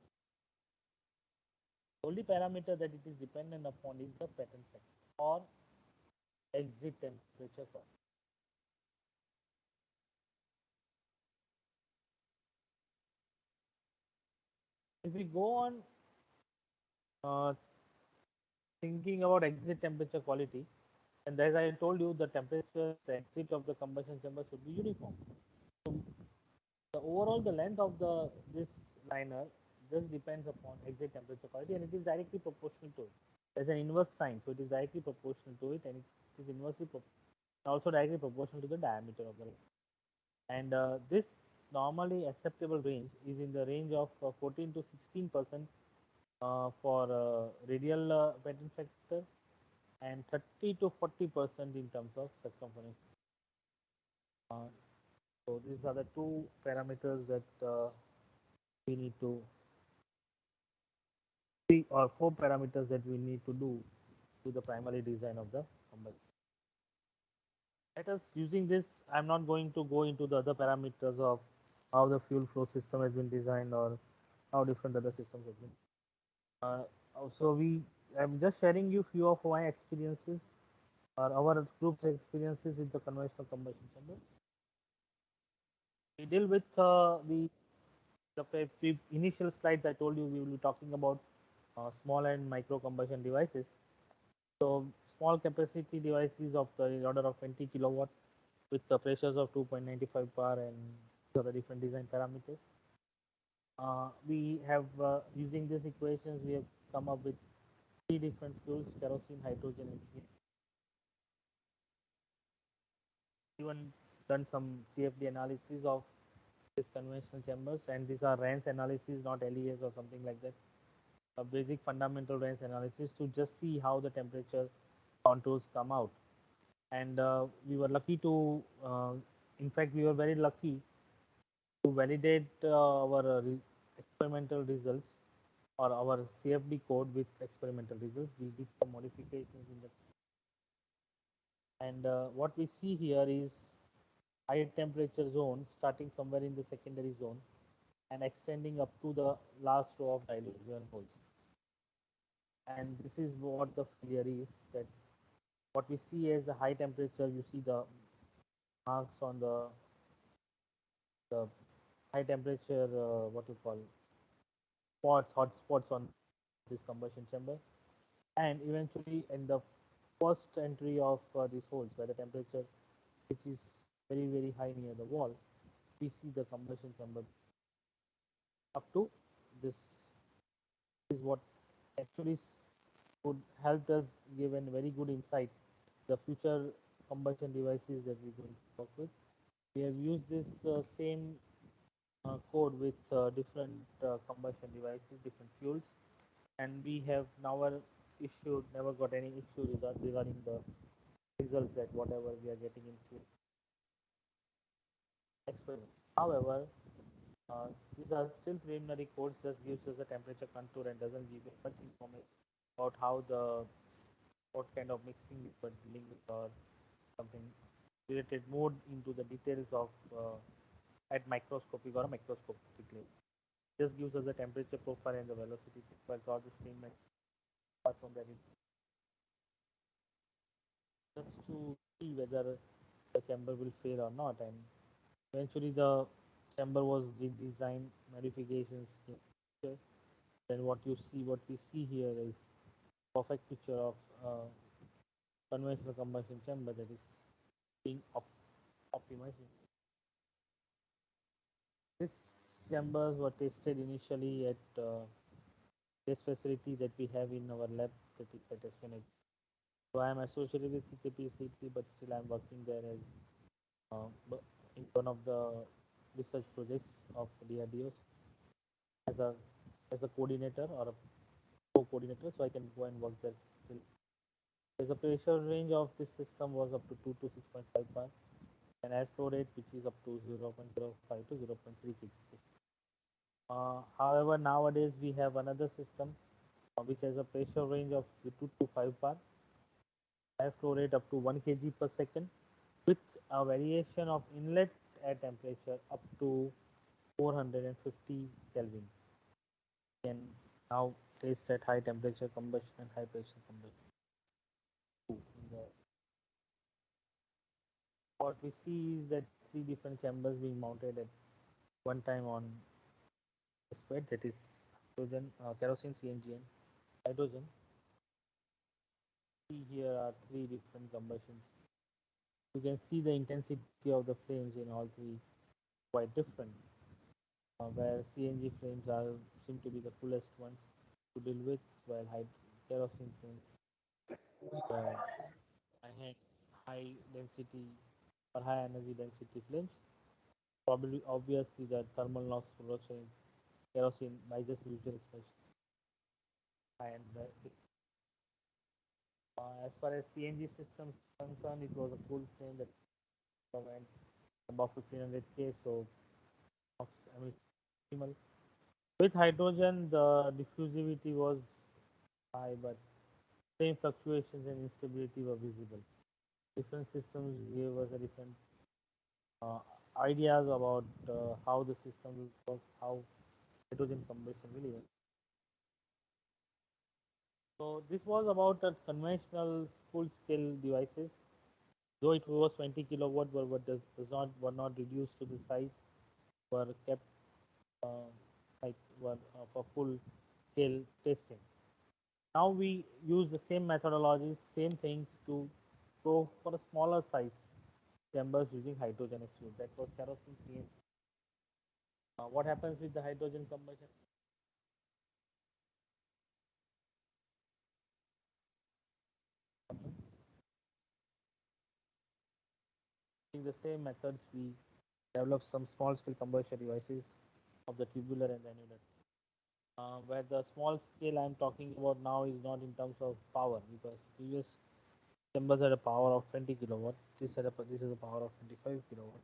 the only parameter that it is dependent upon is the pattern factor or exit temperature curve. If we go on uh, thinking about exit temperature quality, and as I told you, the temperature, the exit of the combustion chamber should be uniform. So the overall the length of the this liner just depends upon exit temperature quality, and it is directly proportional to it. There's an inverse sign, so it is directly proportional to it, and it is inversely also directly proportional to the diameter of the line. And this normally acceptable range is in the range of 14 to 16% for radial pattern factor and 30 to 40% in terms of circumference. So these are the two parameters that we need to three or four parameters that we need to do to the primary design of the combustion. Let us using this, I'm not going to go into the other parameters of how the fuel flow system has been designed or how different other systems have been. Also, I'm just sharing you few of my experiences or our group's experiences with the conventional combustion chamber. We deal with the initial slides I told you we will be talking about small and micro combustion devices. So small capacity devices of the order of 20 kilowatt with the pressures of 2.95 bar and other different design parameters. We have using these equations we have come up with three different fuels: kerosene, hydrogen, and CNG. Even done some CFD analysis of these conventional chambers, and these are RANS analysis, not LES or something like that. A basic fundamental range analysis to just see how the temperature contours come out. And we were lucky to, in fact, we were very lucky to validate our experimental results or our CFD code with experimental results. We did some modifications in the, and what we see here is high temperature zone starting somewhere in the secondary zone and extending up to the last row of dilution holes. And this is what the failure is, that what we see as the high temperature, you see the marks on the high temperature, what you call spots, hot spots on this combustion chamber. And eventually in the first entry of these holes where the temperature which is very, very high near the wall, we see the combustion chamber up to this is what actually would help us give a very good insight the future combustion devices that we're going to work with. We have used this same code with different combustion devices, different fuels, and we have never got any issue regarding the results that whatever we are getting in field experiments. However, these are still preliminary codes, just gives us a temperature contour and doesn't give much information about how the what kind of mixing we were dealing with or something related more into the details of at microscopic or microscopic level. Just gives us the temperature profile and the velocity profiles or the stream and apart from that just to see whether the chamber will fail or not. And eventually the chamber was redesigned, modifications. Then what we see here is perfect picture of conventional combustion chamber that is being optimized. These chambers were tested initially at this facility that we have in our lab that is at SPNH. So I am associated with CKP, but still I am working there as in one of the research projects of DRDO as a as a coordinator or a co-coordinator, so I can go and work there. There's a pressure range of this system was up to 2 to 6.5 bar, and airflow rate which is up to 0.05 to 0.3 kgs. However, nowadays we have another system which has a pressure range of 2 to 5 bar, airflow rate up to 1 kg per second, with a variation of inlet air temperature up to 450 Kelvin. Can now taste at high temperature combustion and high pressure combustion. What we see is that three different chambers being mounted at one time on the spread, that is hydrogen, kerosene, CNG, and hydrogen. See here are three different combustions. You can see the intensity of the flames in all three quite different. Where CNG flames are seem to be the coolest ones to deal with, while kerosene flames high, high density or high energy density flames. Probably obviously the thermal NOx production in kerosene by just usual expression. And as far as CNG systems concerned, it was a full flame that went above 1500 K, so minimal. With hydrogen, the diffusivity was high, but same fluctuations and instability were visible. Different systems gave us a different uh, ideas about how the system will work, how hydrogen combustion will work. So this was about a conventional full-scale devices. Though it was 20 kilowatt, but does not were not reduced to the size, were kept uh, like were for full-scale testing. Now we use the same methodologies, same things to go for a smaller size chambers using hydrogen as fuel. That was kerosene CNG. What happens with the hydrogen combustion? Using the same methods, we develop some small-scale combustion devices of the tubular and the annular. Where the small scale I'm talking about now is not in terms of power, because previous chambers had a power of 20 kilowatt. This is a power of 25 kilowatt.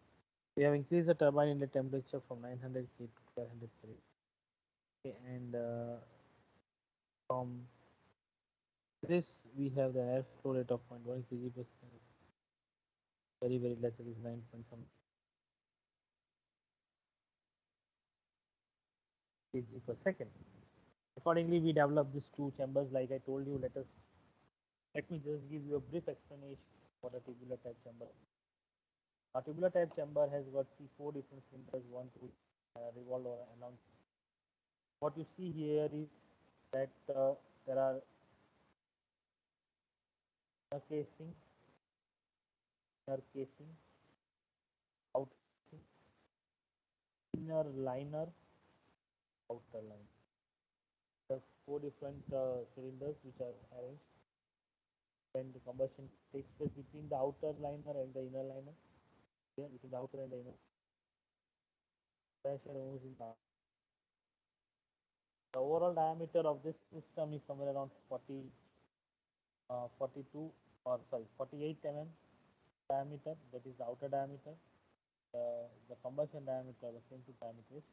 We have increased the turbine inlet temperature from 900 K to 1200 K. Okay, and from this we have the airflow rate of 0.1 kg per second. Very less, it is 9 point some kg per second. Accordingly, we developed these two chambers. Like I told you, let me just give you a brief explanation for a tubular type chamber. A tubular type chamber has got four different cylinders, one to revolve along. What you see here is that there are inner casing, inner casing, outer casing, inner liner, outer line. There are four different cylinders which are arranged. When the combustion takes place between the outer liner and the inner liner, yeah, between the outer and the inner, pressure moves in the overall diameter of this system is somewhere around 42 or sorry 48 mm diameter, that is the outer diameter. The combustion diameter, the input diameter is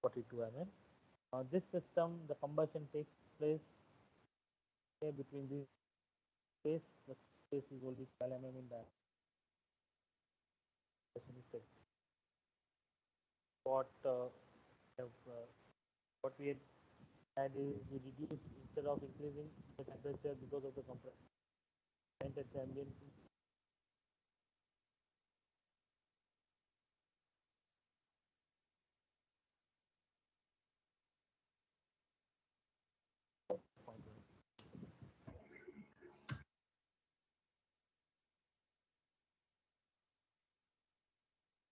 42 mm. This system, the combustion takes place here between these. the space is will be 12 mm in diameter. What have, what we had is we reduce instead of increasing the temperature because of the compression at ambient.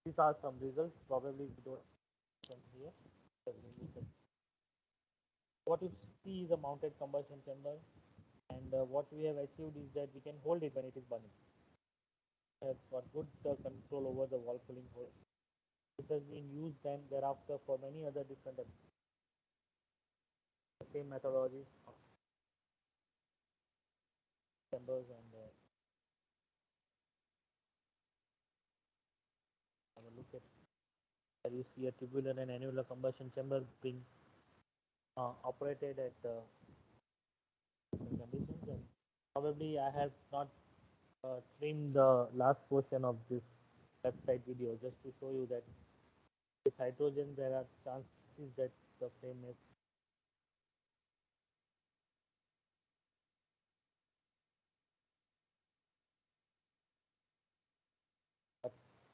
These are some results. Probably we don't come here. What you see is a mounted combustion chamber, and what we have achieved is that we can hold it when it is burning. We have got good control over the wall cooling hole. This has been used then thereafter for many other different the same methodologies, chambers, and have a look at. There you see a tubular and annular combustion chamber being operated at conditions, and probably I have not trimmed the last portion of this website video just to show you that with hydrogen there are chances that the flame may. But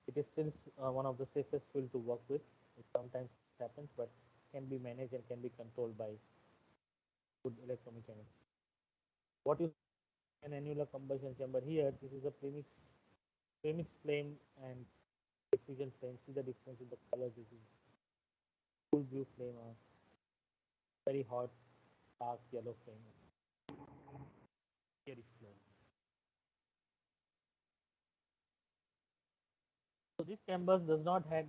it is still one of the safest fuel to work with. It sometimes happens, but can be managed and can be controlled by good electromechanics. What you an annular combustion chamber here, this is a premix flame and diffusion flame. See the difference in the colors. This is cool blue flame, very hot dark yellow flame. Very slow. So these chambers did not had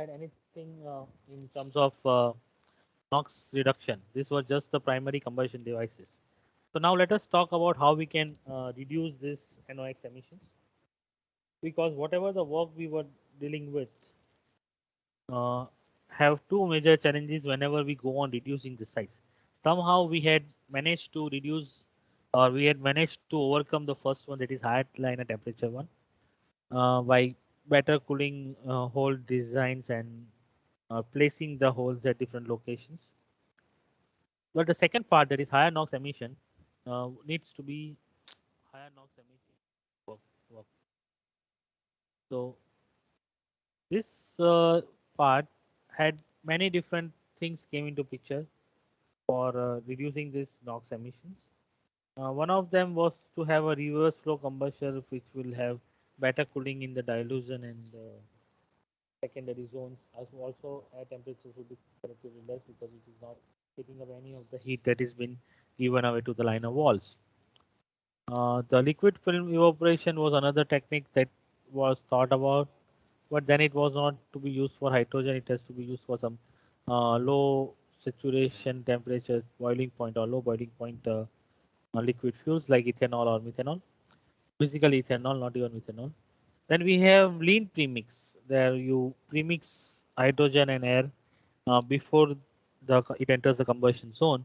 anything in terms of NOx reduction. This was just the primary combustion devices. So now let us talk about how we can reduce this NOx emissions. Because whatever the work we were dealing with uh, have two major challenges whenever we go on reducing the size. Somehow we had managed to reduce or we had managed to overcome the first one, that is higher liner temperature one, by better cooling hole designs and placing the holes at different locations. But the second part, that is higher NOx emission, needs to be higher NOx emission work. work. So this part had many different things came into picture for reducing this NOx emissions. One of them was to have a reverse flow combustion, which will have better cooling in the dilution and secondary zones. As also, air temperatures will be relatively less because it is not taking up any of the heat that is been given away to the liner walls. The liquid film evaporation was another technique that was thought about, but then it was not to be used for hydrogen. It has to be used for some low saturation temperatures, boiling point or low boiling point liquid fuels like ethanol or methanol. Basically ethanol, not even methanol. Then we have lean premix. There you premix hydrogen and air before it enters the combustion zone,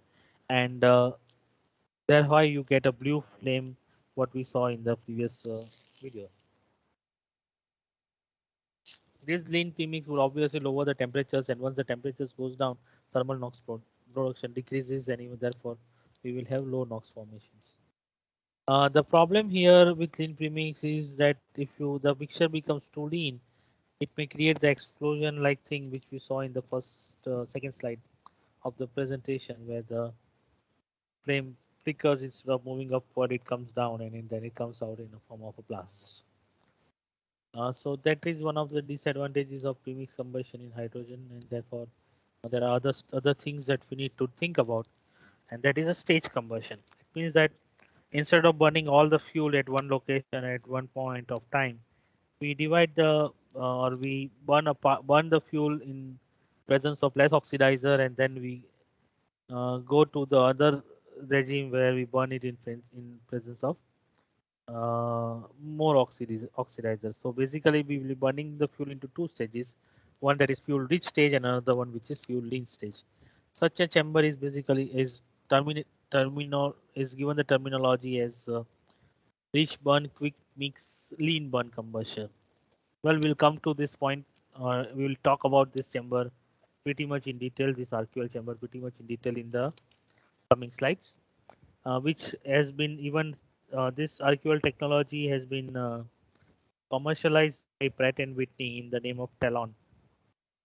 and that's why you get a blue flame, what we saw in the previous video. This lean premix will obviously lower the temperatures, and once the temperatures goes down, thermal NOx production decreases, and even therefore we will have low NOx formations. The problem here with lean premix is that if the mixture becomes too lean, it may create the explosion-like thing which we saw in the second slide of the presentation, where the flame flickers instead of moving upward, it comes down, and then it comes out in the form of a blast. So that is one of the disadvantages of premix combustion in hydrogen, and therefore there are other things that we need to think about, and that is a stage combustion. It means that instead of burning all the fuel at one location at one point of time, we divide the or we burn the fuel in presence of less oxidizer, and then we go to the other regime where we burn it in presence of more oxidizers. So basically, we will be burning the fuel into two stages: one that is fuel rich stage, and another one which is fuel lean stage. Such a chamber is basically is terminal is given the terminology as rich burn, quick mix, lean burn combustion. Well, we'll come to this point. We will talk about this chamber pretty much in detail, this RQL chamber pretty much in detail in the coming slides, which has been even this RQL technology has been commercialized by Pratt and Whitney in the name of Talon,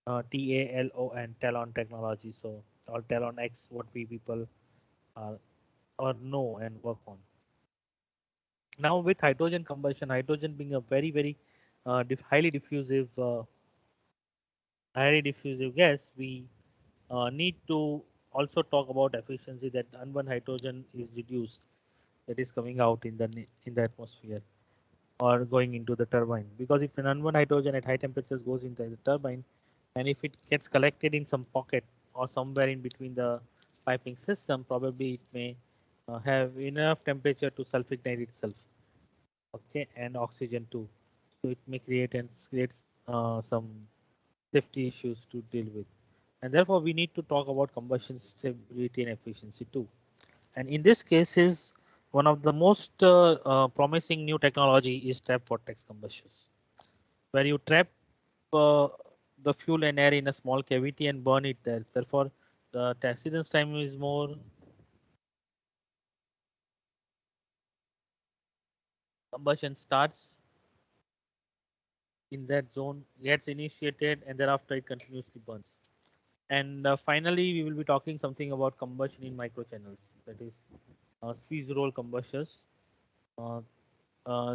TALON, Talon technology. So, or Talon X, what we people or know and work on. Now, with hydrogen combustion, hydrogen being a very highly diffusive gas, we need to also talk about efficiency that unburned hydrogen is reduced, that is coming out in the atmosphere or going into the turbine. Because if an unburned hydrogen at high temperatures goes into the turbine, and if it gets collected in some pocket or somewhere in between the piping system, probably it may have enough temperature to self-ignite itself. Okay, and oxygen too. So it may create some safety issues to deal with. And therefore, we need to talk about combustion stability and efficiency too. And in this case, is one of the most promising new technology is trap vortex combustions, where you trap uh, the fuel and air in a small cavity and burn it there. Therefore, the accident time is more. Combustion starts in that zone, gets initiated, and thereafter it continuously burns. And finally, we will be talking something about combustion in microchannels, that is squeeze roll combustors. Uh,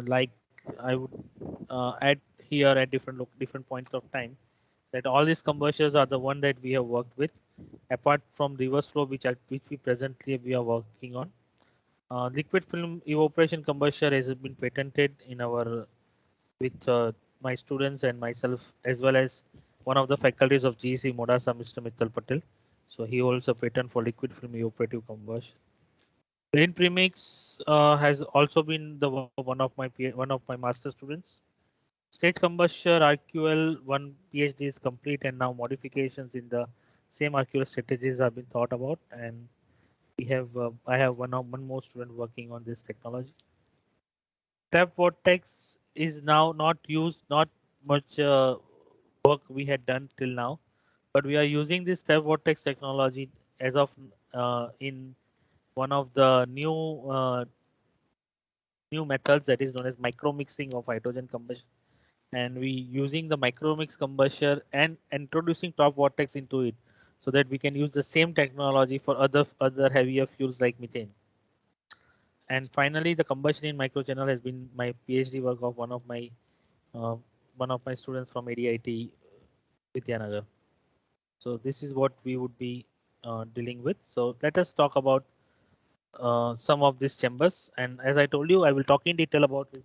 like I would add here at different points of time that all these combustors are the one that we have worked with, apart from reverse flow, which we presently we are working on. Liquid film evaporation combustion has been patented in our with my students and myself, as well as one of the faculties of GEC Modasa, Mr. Mittal Patel. So he holds a patent for liquid film evaporative combustion. Brain Premix has also been the one of my master students. Stage combustion RQL one PhD is complete, and now modifications in the same RQL strategies have been thought about, and we have I have one more student working on this technology. Trap vortex is now not used, not much work we had done till now, but we are using this trap vortex technology as of in one of the new methods that is known as micro mixing of hydrogen combustion, and we using the micro mix combustion and introducing top vortex into it so that we can use the same technology for other heavier fuels like methane. And finally, the combustion in microchannel has been my PhD work of uh, one of my students from ADIT Vidyanagar. So this is what we would be dealing with. So let us talk about some of these chambers. And as I told you, I will talk in detail about this.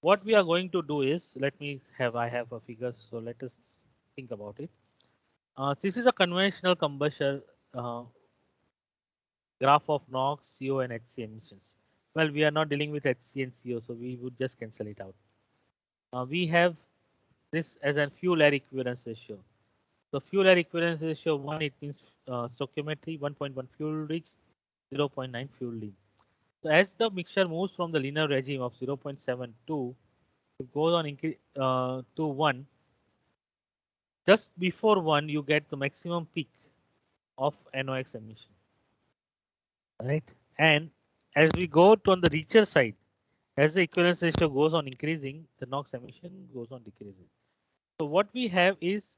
What we are going to do is, I have a figure, so let us think about it. This is a conventional combustion uh, graph of NOx, CO, and HC emissions. Well, we are not dealing with HC and CO, so we would just cancel it out. We have this as a fuel air equivalence ratio. So fuel air equivalence ratio 1, it means stoichiometry, 1.1 fuel rich, 0.9 fuel lean. So as the mixture moves from the linear regime of 0.72, it goes on to 1. Just before 1, you get the maximum peak of NOx emission, right? And as we go to on the richer side, as the equivalence ratio goes on increasing, the NOx emission goes on decreasing. So what we have is,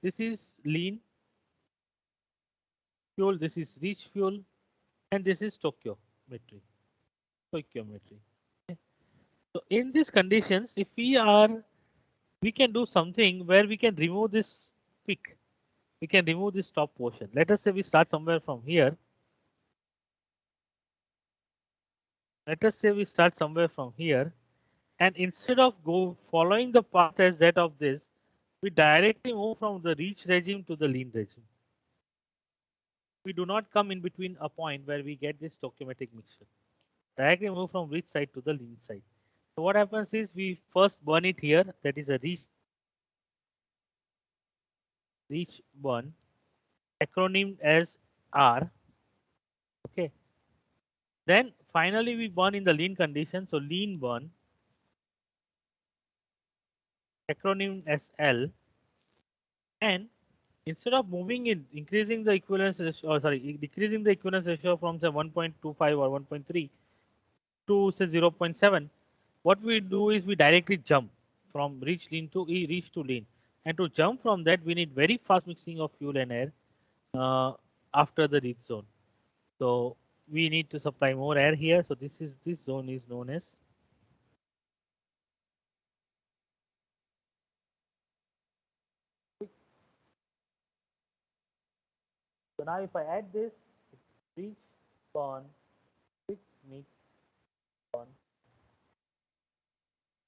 this is lean fuel, this is rich fuel, and this is stoichiometry. Stoichiometry. Okay. So in these conditions, if we can do something where we can remove this peak, we can remove this top portion. Let us say we start somewhere from here. Let us say we start somewhere from here, and instead of go following the path as that of this, we directly move from the rich regime to the lean regime. We do not come in between a point where we get this stoichiometric mixture. Directly move from rich side to the lean side. So what happens is we first burn it here, that is a rich burn, acronym as R. Okay. Then finally we burn in the lean condition. So lean burn, acronym SL, and instead of moving it, increasing the equivalence ratio, or sorry, decreasing the equivalence ratio from say 1.25 or 1.3 to say 0.7, what we do is we directly jump from reach to lean. And to jump from that, we need very fast mixing of fuel and air uh, after the reach zone. So we need to supply more air here. So this zone is known as. So now if I add this, reach, burn, quick mix, burn,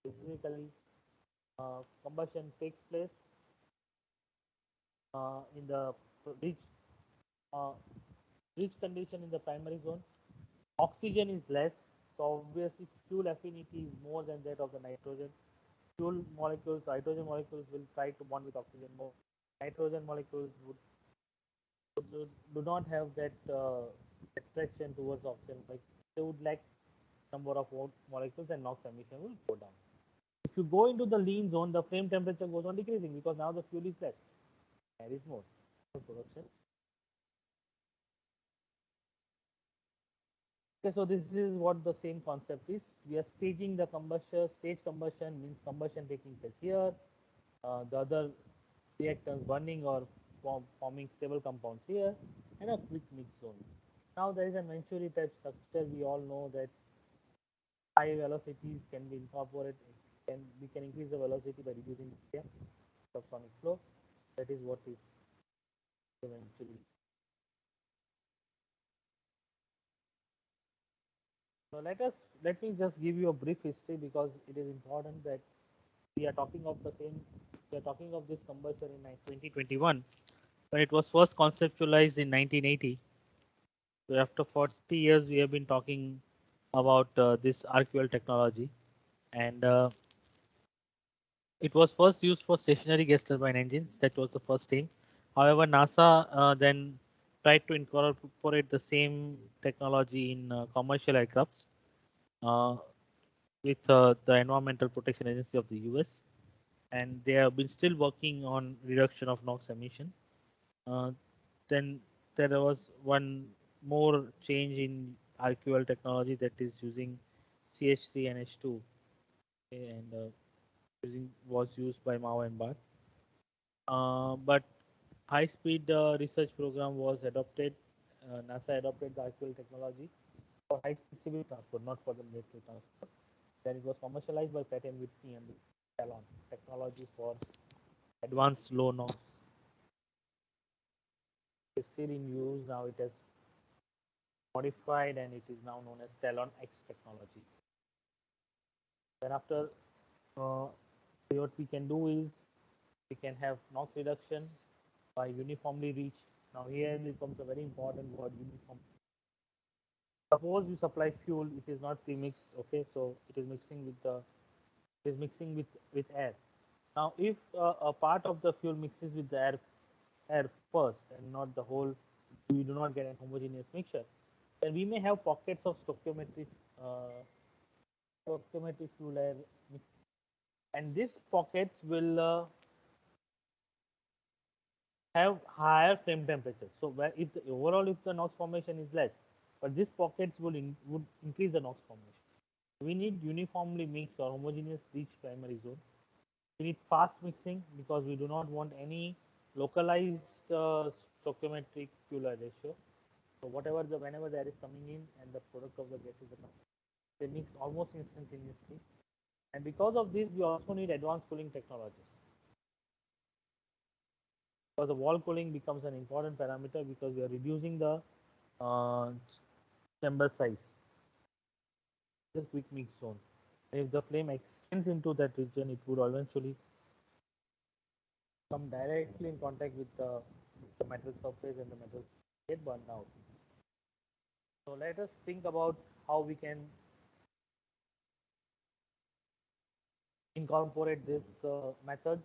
basically combustion takes place in the rich uh, rich condition in the primary zone. Oxygen is less, so obviously fuel affinity is more than that of the nitrogen. Fuel molecules, hydrogen molecules will try to bond with oxygen more. Nitrogen molecules do not have that attraction towards oxygen. Like they would lack number of molecules and NOx emission will go down. If you go into the lean zone, the flame temperature goes on decreasing because now the fuel is less, air is more. Production. Okay, so this is what the same concept is. We are staging the combustion. Stage combustion means combustion taking place here. The other reactants burning or forming stable compounds here, and a quick mix zone. Now there is a Venturi type structure. We all know that high velocities can be incorporated. We can increase the velocity by reducing the subsonic flow. That is what is eventually. So let me just give you a brief history because it is important that we are talking of the same. We are talking of this combustion in 2021 when it was first conceptualized in 1980. So after 40 years, we have been talking about this arc fuel technology, and it was first used for stationary gas turbine engines. That was the first aim. However, NASA then tried to incorporate the same technology in commercial aircrafts uh, with the Environmental Protection Agency of the US, and they have been still working on reduction of NOx emission. Uh, then there was one more change in RQL technology that is using CH3 and H2, and was used by Mao and Bhatt. But high-speed research program was adopted. NASA adopted the RQL technology for high-speed civil transport, not for the military transport. Then it was commercialized by Pratt and Whitney and Talon technology for advanced low NOx. It's still in use now. It has modified and it is now known as Talon X technology. Then after what we can do is we can have NOx reduction by uniformly reach. Now here becomes a very important word, uniform. Suppose you supply fuel, it is not pre-mixed, okay, so it is mixing with air. Now if a part of the fuel mixes with the air first and not the whole, we do not get a homogeneous mixture, then we may have pockets of stoichiometric fuel air mix, and these pockets will have higher flame temperature. So where if the overall if the NOx formation is less, but these pockets would increase the NOx formation. We need uniformly mixed or homogeneous rich primary zone. We need fast mixing because we do not want any localized stoichiometric fuel air ratio. So whenever the air is coming in and the product of the gases are coming, they mix almost instantaneously. And because of this, we also need advanced cooling technologies. Because the wall cooling becomes an important parameter because we are reducing the uh, chamber size. This quick mix zone. If the flame extends into that region, it would eventually come directly in contact with the metal surface and the metal get burned out. So let us think about how we can incorporate these methods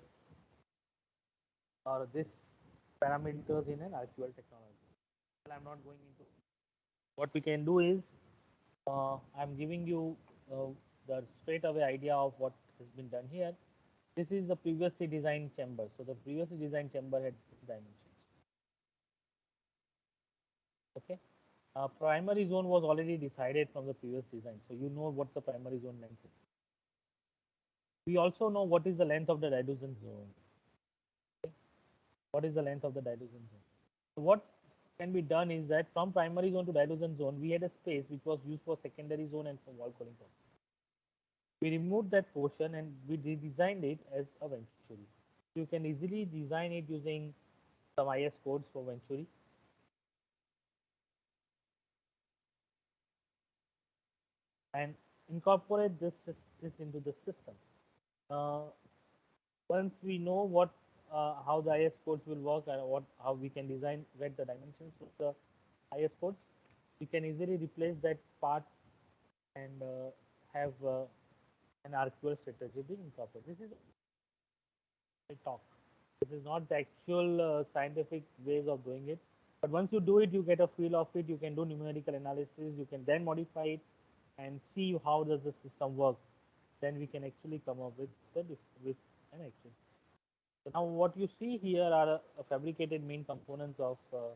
or these parameters in an RQL technology. Well, I'm not going into what we can do is I'm giving you the straight away idea of what has been done here. This is the previously designed chamber. So the previously designed chamber had dimensions. Okay. Primary zone was already decided from the previous design. So you know what the primary zone length is. We also know what is the length of the divergence zone. Okay. What is the length of the divergence zone? So what can be done is that from primary zone to divergence zone, we had a space which was used for secondary zone and for wall cooling purpose. We removed that portion and we redesigned it as a Venturi. You can easily design it using some IS codes for Venturi. And incorporate this into the system. Uh, Once we know what how the IS codes will work and how we can design get the dimensions of the IS codes, we can easily replace that part and have an RQL strategy being incorporated. This is a talk. This is not the actual scientific ways of doing it. But once you do it, you get a feel of it. You can do numerical analysis. You can then modify it and see how does the system work. Then we can actually come up with with an actual. So now what you see here are fabricated main components of the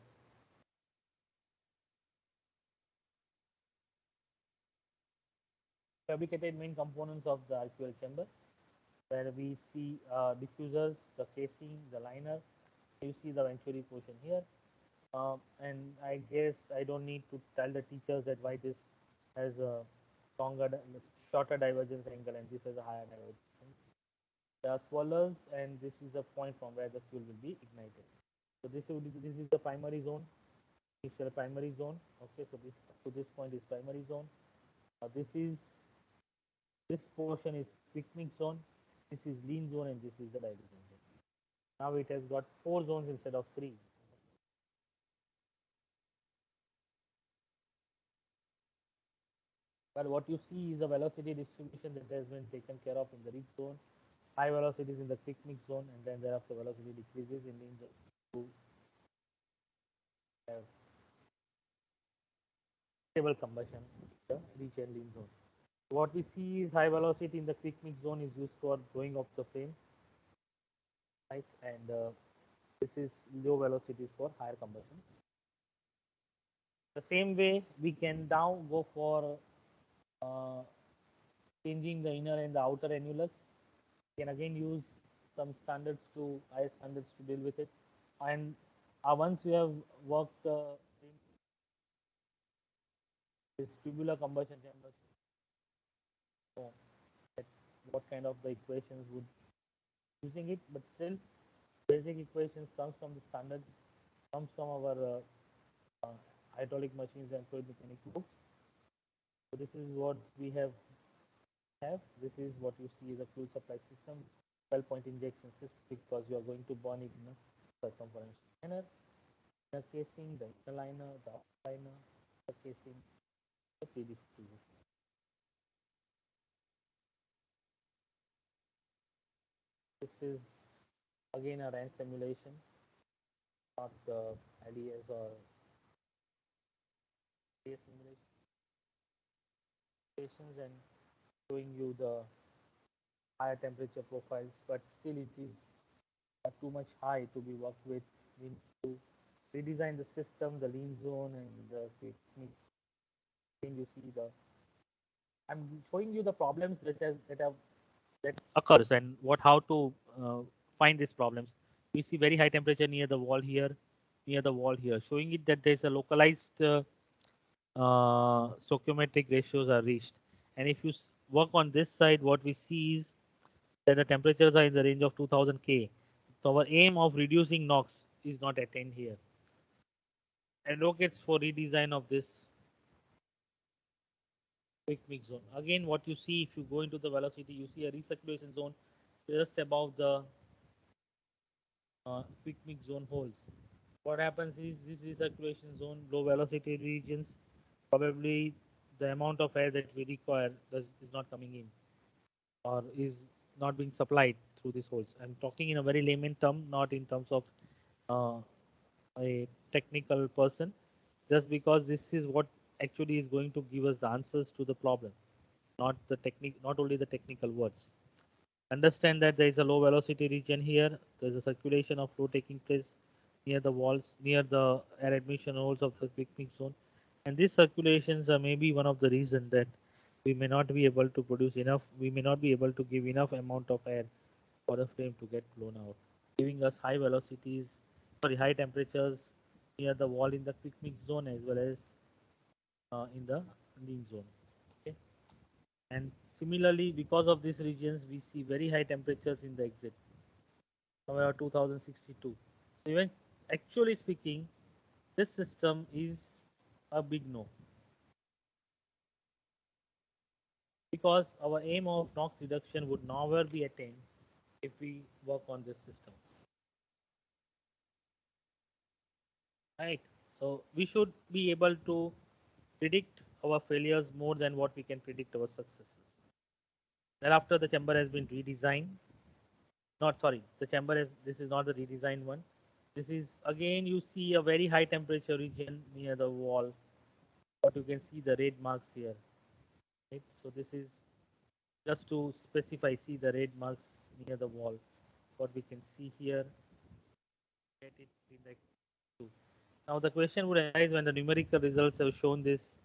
RQL chamber, where we see diffusers, the casing, the liner. You see the Venturi portion here. And I guess I don't need to tell the teachers that why this has a longer, shorter divergence angle and this has a higher divergence angle. There are swirlers, and this is the point from where the fuel will be ignited. So this is the primary zone. It's a primary zone. Okay, so this to this point is primary zone. This portion is quick mix zone. This is lean zone, and this is the divergence zone. Now it has got 4 zones instead of 3. But what you see is a velocity distribution that has been taken care of in the rich zone, high velocities in the quick mix zone, and then thereafter velocity decreases in lean zone to have stable combustion in the rich and lean zone. What we see is high velocity in the quick mix zone is used for blowing up the flame, right? And this is low velocities for higher combustion. The same way we can now go for uh, changing the inner and the outer annulus. We can again use some standards to IS standards to deal with it. And once we have worked this tubular combustion chambers, so that what kind of the equations would using it, but still basic equations comes from the standards, comes from our hydraulic machines and fluid mechanics books. So this is what we have. This is what you see is a fuel supply system, 12-point injection system, because you are going to burn it in a circumferential manner. The casing, the inner liner, the outer liner, the casing, the pre-diffuser. This is again a RAN simulation, not the LES or LES simulations, and showing you the higher temperature profiles, but still it is too much high to be worked with. We need to redesign the system, the lean zone, and the quick mix. You see the. I'm showing you the problems that occurs and what how to find these problems. We see very high temperature near the wall here, showing it that there's a localized stoichiometric ratios are reached. And if you work on this side, what we see is that the temperatures are in the range of 2000 K. So our aim of reducing NOx is not attained here. Advocates for redesign of this quick mix zone. Again, what you see if you go into the velocity, you see a recirculation zone just above the quick mix zone holes. What happens is this recirculation zone, low velocity regions, probably the amount of air that we require is not coming in or is not being supplied through these holes. I'm talking in a very layman term, not in terms of uh, a technical person, just because this is what actually is going to give us the answers to the problem, not the technique, not only the technical words. Understand that there is a low velocity region here. There's a circulation of flow taking place near the walls, near the air admission holes of the quick mix zone. And these circulations are maybe one of the reasons that we may not be able to produce enough, we may not be able to give enough amount of air for the flame to get blown out, giving us high velocities, sorry, high temperatures near the wall in the quick mix zone as well as in the lean zone. Okay. And similarly, because of these regions, we see very high temperatures in the exit, somewhere 2062. So even actually speaking, this system is a big no, because our aim of NOx reduction would never be attained if we work on this system, right? So we should be able to predict our failures more than what we can predict our successes. Thereafter, the chamber has been redesigned. Not sorry, the chamber is, this is not the redesigned one. This is again, you see a very high temperature region near the wall, but you can see the red marks here, right? So this is just to specify, see the red marks near the wall, what we can see here, get it in the two. Now the question would arise when the numerical results have shown this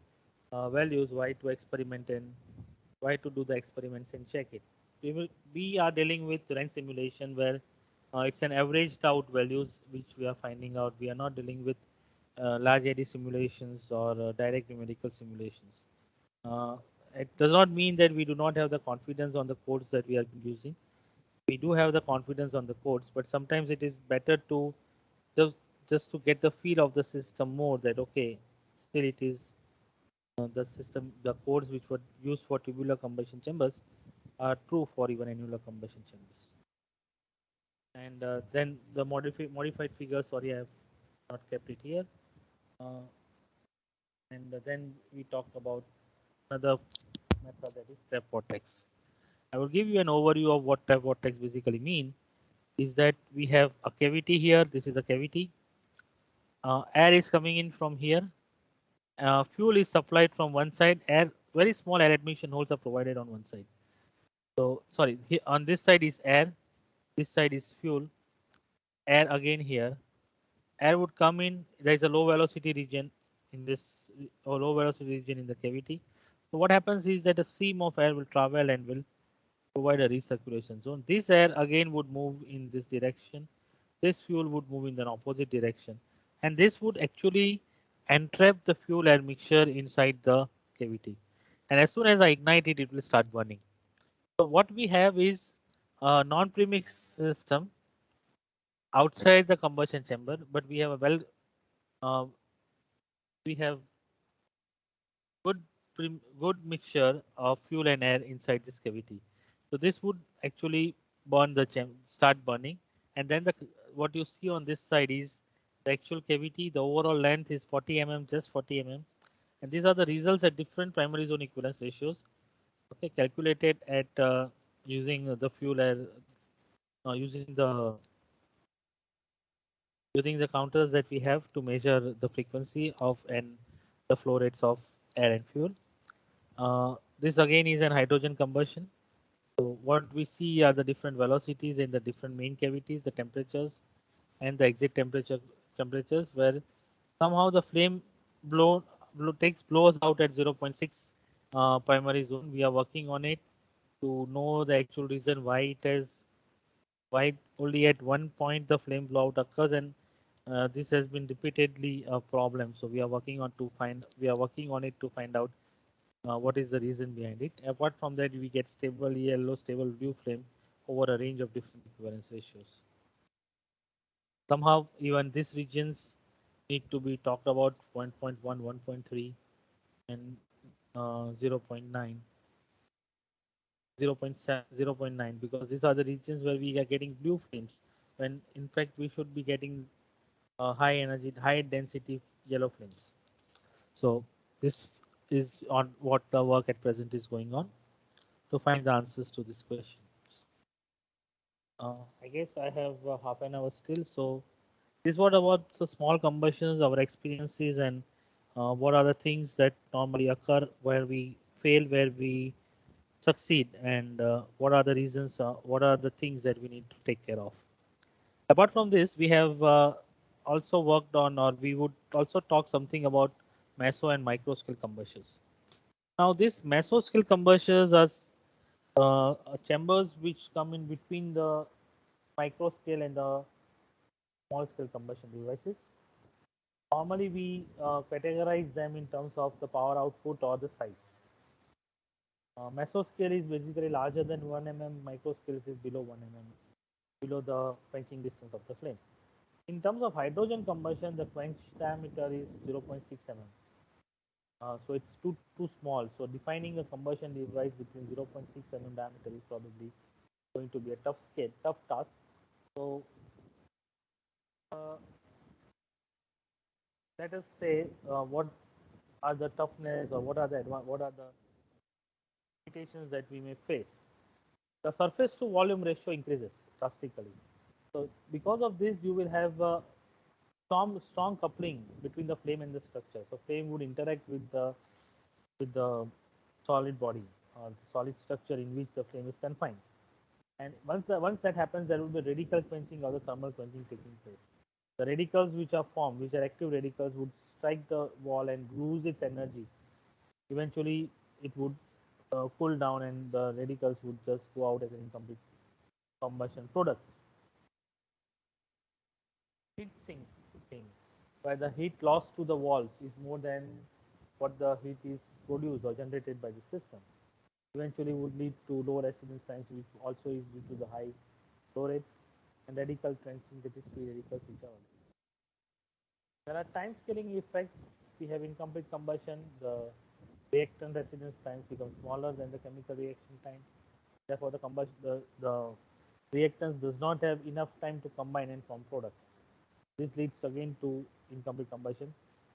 values, why to experiment and why to do the experiments and check it. We are dealing with range simulation where it's an averaged out values which we are finding out. We are not dealing with large eddy simulations or direct numerical simulations. Uh, it does not mean that we do not have the confidence on the codes that we are using. We do have the confidence on the codes, but sometimes it is better to just, just to get the feel of the system more, that okay, still it is the system, the codes which were used for tubular combustion chambers are true for even annular combustion chambers. And then the modified figure, sorry, I have not kept it here. Uh, and then we talked about another method, that is trap vortex. I will give you an overview of what trap vortex basically mean. Is that we have a cavity here. This is a cavity. Air is coming in from here. Fuel is supplied from one side. Air, very small air admission holes are provided on one side. So sorry, here, on this side is air. This side is fuel. Air again here. Air would come in. There is a low velocity region in this, or low velocity region in the cavity. So what happens is that a stream of air will travel and will provide a recirculation zone. This air again would move in this direction. This fuel would move in the opposite direction, and this would actually entrap the fuel air mixture inside the cavity. And as soon as I ignite it, it will start burning. So what we have is a non-premix system outside the combustion chamber, but we have a uh, we have good good mixture of fuel and air inside this cavity. So this would actually burn the start burning, and then the what you see on this side is the actual cavity. The overall length is 40 mm, just 40 mm, and these are the results at different primary zone equivalence ratios. Okay, calculated at using the fuel air, using the counters that we have to measure the frequency of and the flow rates of air and fuel. This again is an hydrogen combustion. So what we see are the different velocities in the different main cavities, the temperatures, and the exit temperatures, where somehow the flame blows out at 0.6 primary zone. We are working on it to know the actual reason why only at one point the flame blowout occurs, and this has been repeatedly a problem. So we are working on it to find out what is the reason behind it. Apart from that, we get stable yellow, stable blue flame over a range of different equivalence ratios. Somehow, even these regions need to be talked about 1.1, 1.3, and 0.9, 0.7, 0.9, because these are the regions where we are getting blue flames, when in fact we should be getting high energy, high density yellow flames. So this is on what the work at present is going on to find the answers to this question. I guess I have half an hour still. So this was about the small combustions, our experiences, and what are the things that normally occur where we fail, where we succeed, and what are the reasons, what are the things that we need to take care of. Apart from this, we have also worked on, or we would also talk something about meso and micro scale combustions. Now, these meso scale combustions are chambers which come in between the micro scale and the small scale combustion devices. Normally, we categorize them in terms of the power output or the size. Mesoscale is basically larger than 1 mm, microscale is below 1 mm, below the quenching distance of the flame. In terms of hydrogen combustion, the quench diameter is 0.6 mm. So it's too small. So defining a combustion device between 0.6 mm diameter is probably going to be a tough task. So uh, let us say what are the toughness, or what are the limitations that we may face. The surface to volume ratio increases drastically. So because of this, you will have strong coupling between the flame and the structure. So flame would interact with the solid body or solid structure in which the flame is confined. And once that happens, there will be radical quenching or the thermal quenching taking place. The radicals which are formed, which are active radicals, would strike the wall and lose its energy. Eventually, it would cool down, and the radicals would just go out as an incomplete combustion products. Heat sink thing, where the heat lost to the walls is more than what the heat is produced or generated by the system. Eventually would lead to low residence times, which also is due to the high flow rates and radical quenching, that is free radicals which are on. There are time scaling effects. We have incomplete combustion, the reactant residence times become smaller than the chemical reaction time. Therefore, the combustion, the reactants does not have enough time to combine and form products. This leads again to incomplete combustion.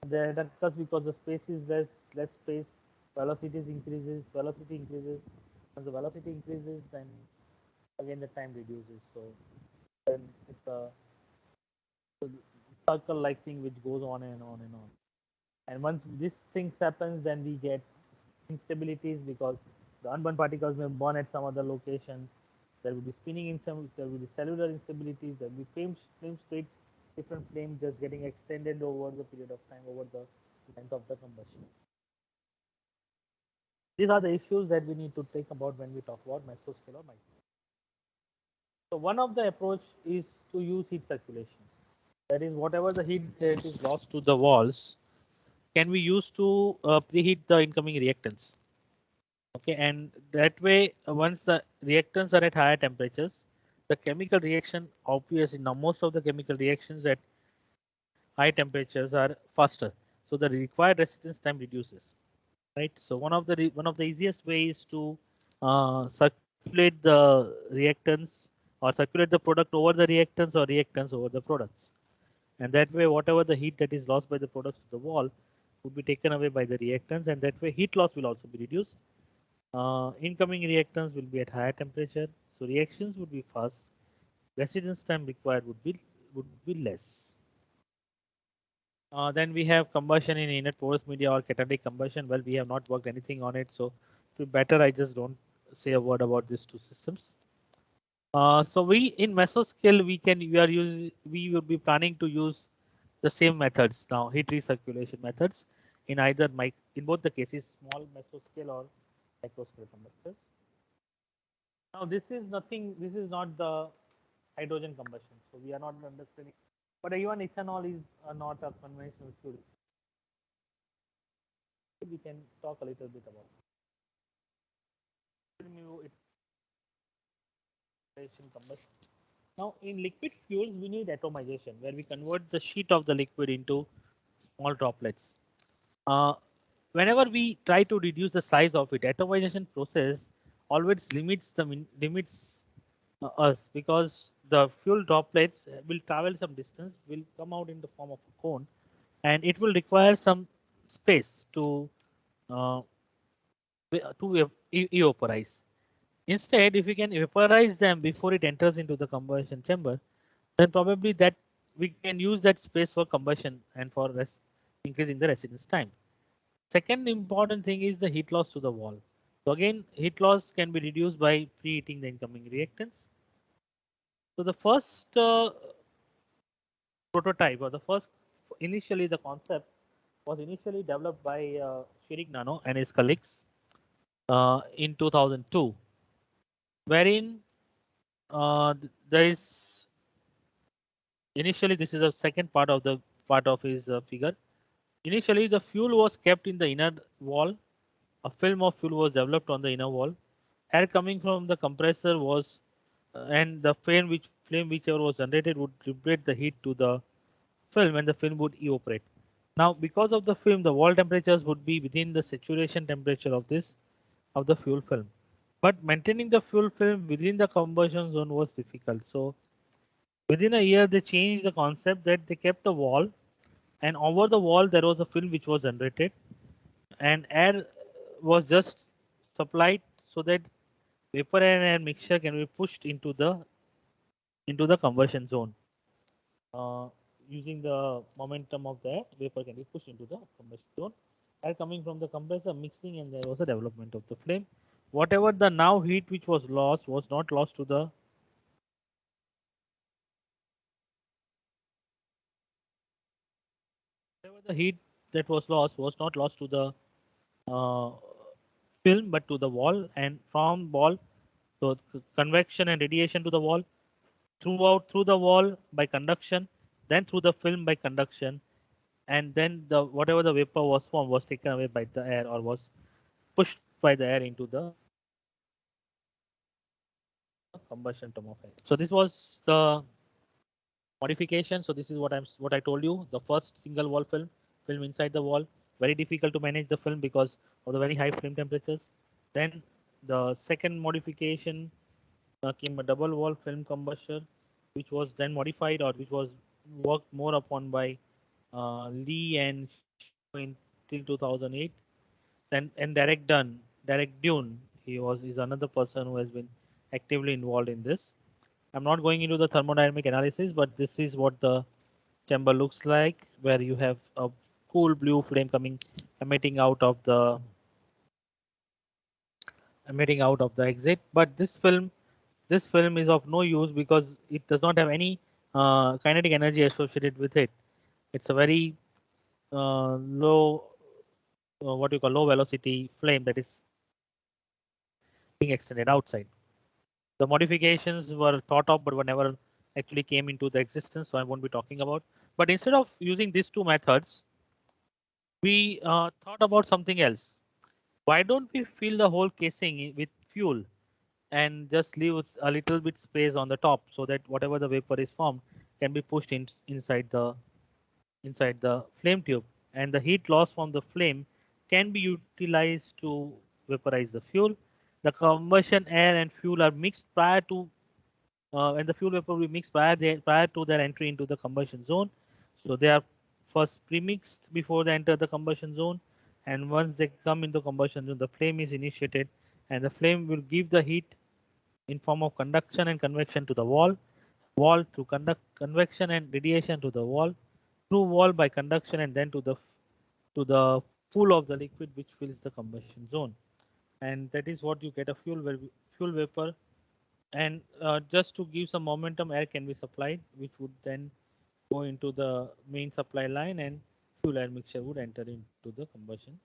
That occurs because the space is less space, velocity increases. When the velocity increases, then again the time reduces. So then it's a circle-like thing which goes on and on and on. And once this things happens, then we get instabilities because the unburned particles may burn at some other location. There will be spinning in some, there will be cellular instabilities, there will be flame states, different flames just getting extended over the period of time, over the length of the combustion. These are the issues that we need to think about when we talk about mesoscale or micro. So one of the approach is to use heat circulation. That is, whatever the heat that is lost to the walls can be used to preheat the incoming reactants. Okay, and that way, once the reactants are at higher temperatures, the chemical reaction, obviously now most of the chemical reactions at high temperatures are faster, so the required residence time reduces. Right. So one of the easiest ways to circulate the reactants or circulate the product over the reactants or reactants over the products, and that way whatever the heat that is lost by the products to the wall would be taken away by the reactants, and that way heat loss will also be reduced. Incoming reactants will be at higher temperature, so reactions would be fast. Residence time required would be less. Then we have combustion in inert porous media or catalytic combustion. Well, we have not worked anything on it, so to better I just don't say a word about these two systems. So we in mesoscale we will be planning to use the same methods now, heat recirculation methods in either in both the cases, small mesoscale or microscale combustors. Now this is nothing. This is not the hydrogen combustion, so we are not understanding. But even ethanol is not a conventional fuel. We can talk a little bit about combustion. Now, in liquid fuels, we need atomization, where we convert the sheet of the liquid into small droplets. Uh, Whenever we try to reduce the size of it, atomization process always limits us, because the fuel droplets will travel some distance, will come out in the form of a cone, and it will require some space uh, to evaporize. Instead, if we can vaporize them before it enters into the combustion chamber, then probably that we can use that space for combustion and for increasing the residence time. Second important thing is the heat loss to the wall. So again, heat loss can be reduced by preheating the incoming reactants. So the first prototype, or the first, initially the concept was initially developed by Shirik Nano and his colleagues in 2002, wherein there is initially, this is the second part of his figure. Initially, the fuel was kept in the inner wall. A film of fuel was developed on the inner wall. Air coming from the compressor was, and the flame whichever was generated would radiate the heat to the film, and the film would evaporate. Now, because of the film, the wall temperatures would be within the saturation temperature of the fuel film. But maintaining the fuel film within the combustion zone was difficult. So within a year, they changed the concept that they kept the wall, and over the wall there was a film which was generated, and air was just supplied so that vapor and air mixture can be pushed into the combustion zone. Uh, Using the momentum of the air, vapor can be pushed into the combustion zone. Air coming from the compressor, mixing, and there was a development of the flame. Whatever the now heat which was lost was not lost to the whatever the heat that was not lost to the uh, film but to the wall, and from wall, so convection and radiation to the wall, through the wall by conduction, then through the film by conduction, and then the whatever the vapor was formed was taken away by the air, or was pushed by the air into the combustion term of air. So this was the modification. So this is what I told you. The first single wall film inside the wall, very difficult to manage the film because of the very high flame temperatures. Then the second modification came a double wall film combustion, which was then modified, or which was worked more upon by Lee and in till 2008. Then and Derek Dune, is another person who has been actively involved in this. I'm not going into the thermodynamic analysis, but this is what the chamber looks like, where you have a cool blue flame coming, emitting out of the exit. But this film is of no use because it does not have any kinetic energy associated with it. It's a very low, what you call low velocity flame that is being extended outside. The modifications were thought of but were never actually came into the existence, so I won't be talking about. But instead of using these two methods, we thought about something else. Why don't we fill the whole casing with fuel and just leave a little bit space on the top so that whatever the vapor is formed can be pushed inside the flame tube, and the heat loss from the flame can be utilized to vaporize the fuel. The combustion air and fuel are mixed prior to and the fuel vapor will be mixed prior to their entry into the combustion zone. So they are first pre-mixed before they enter the combustion zone, and once they come into combustion zone, the flame is initiated, and the flame will give the heat in form of conduction and convection to the wall through convection and radiation to the wall, through wall by conduction, and then to the pool of the liquid which fills the combustion zone. And that is what you get a fuel vapor. And just to give some momentum, air can be supplied, which would then go into the main supply line, and fuel air mixture would enter into the combustion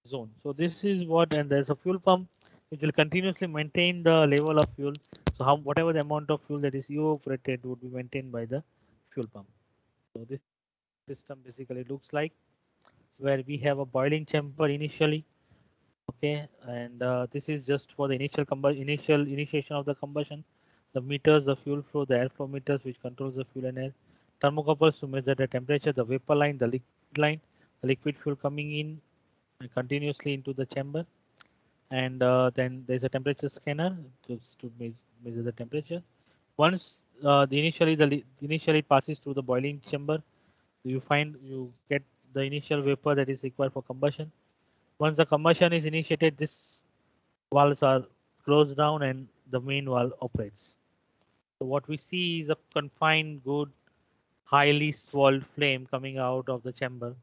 zone. So this is what, and there's a fuel pump which will continuously maintain the level of fuel. So whatever the amount of fuel that is evaporated would be maintained by the fuel pump. So this system basically looks like, where we have a boiling chamber initially. Okay, and this is just for the initiation of the combustion. The meters, the fuel flow, the airflow meters, which controls the fuel and air. Thermocouples to measure the temperature, the vapor line, the liquid line, the liquid fuel coming in continuously into the chamber, and then there's a temperature scanner to measure the temperature. Once initially it passes through the boiling chamber, you get the initial vapor that is required for combustion. Once the combustion is initiated, these valves are closed down and the main valve operates. So what we see is a confined, good, highly swelled flame coming out of the chamber,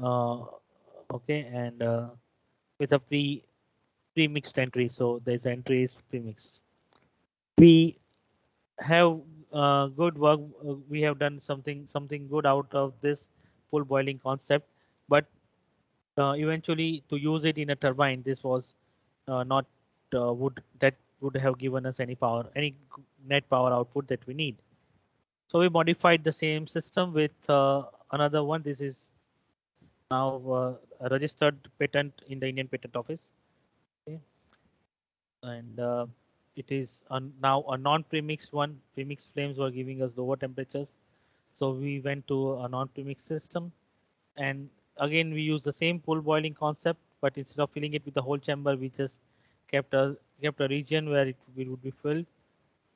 Okay, and with a pre-mixed entry. So this entry is pre-mixed. We have good work. We have done something good out of this full boiling concept, but eventually to use it in a turbine, this was not would have given us any power, any net power output that we need. So we modified the same system with another one. This is now a registered patent in the Indian Patent Office. Okay. And it is now a non-premixed one. Premixed flames were giving us lower temperatures, so we went to a non-premixed system. And again, we use the same pool boiling concept, but instead of filling it with the whole chamber, we just kept a region where it would be filled.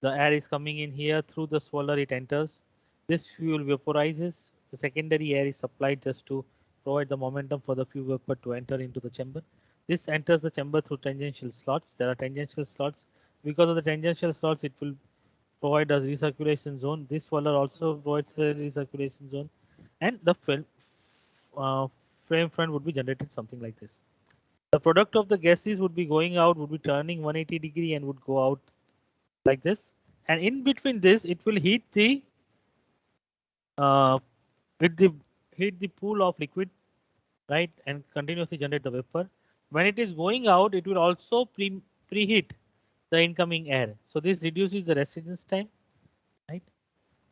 The air is coming in here through the swirler, it enters. This fuel vaporizes. The secondary air is supplied just to provide the momentum for the fuel vapor to enter into the chamber. This enters the chamber through tangential slots. There are tangential slots. Because of the tangential slots, it will provide a recirculation zone. This swirler also provides a recirculation zone. And the uh, frame front would be generated something like this. The product of the gases would be going out, would be turning 180-degree and would go out like this. And in between this, it will uh, hit the heat the pool of liquid, right, and continuously generate the vapor. When it is going out, it will also preheat the incoming air. So this reduces the residence time, right?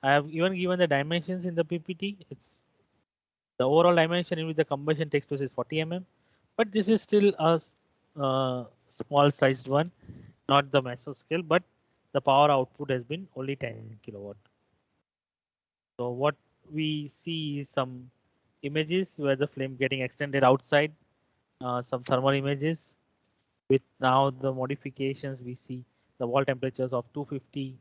I have even given the dimensions in the PPT. It's the overall dimension in which the combustion takes place is 40 mm, but this is still a small sized one, not the meso scale, but the power output has been only 10 kilowatt. So what we see is some images where the flame getting extended outside, some thermal images with now the modifications. We see the wall temperatures of 250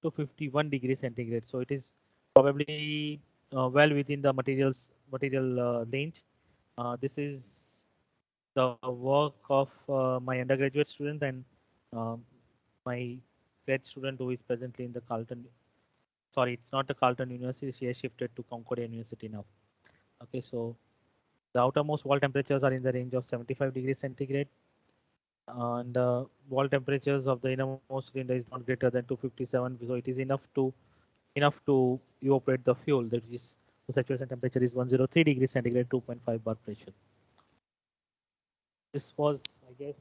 to 51 degrees centigrade. So it is probably well within the material range. This is the work of my undergraduate student and um my grad student who is presently in the Carleton. Sorry, it's not the Carleton University. She has shifted to Concordia University now. Okay, so the outermost wall temperatures are in the range of 75 degrees centigrade, and wall temperatures of the innermost cylinder is not greater than 257, so it is enough to evaporate the fuel. That is, the saturation temperature is 103 degrees centigrade, 2.5 bar pressure. This was, I guess,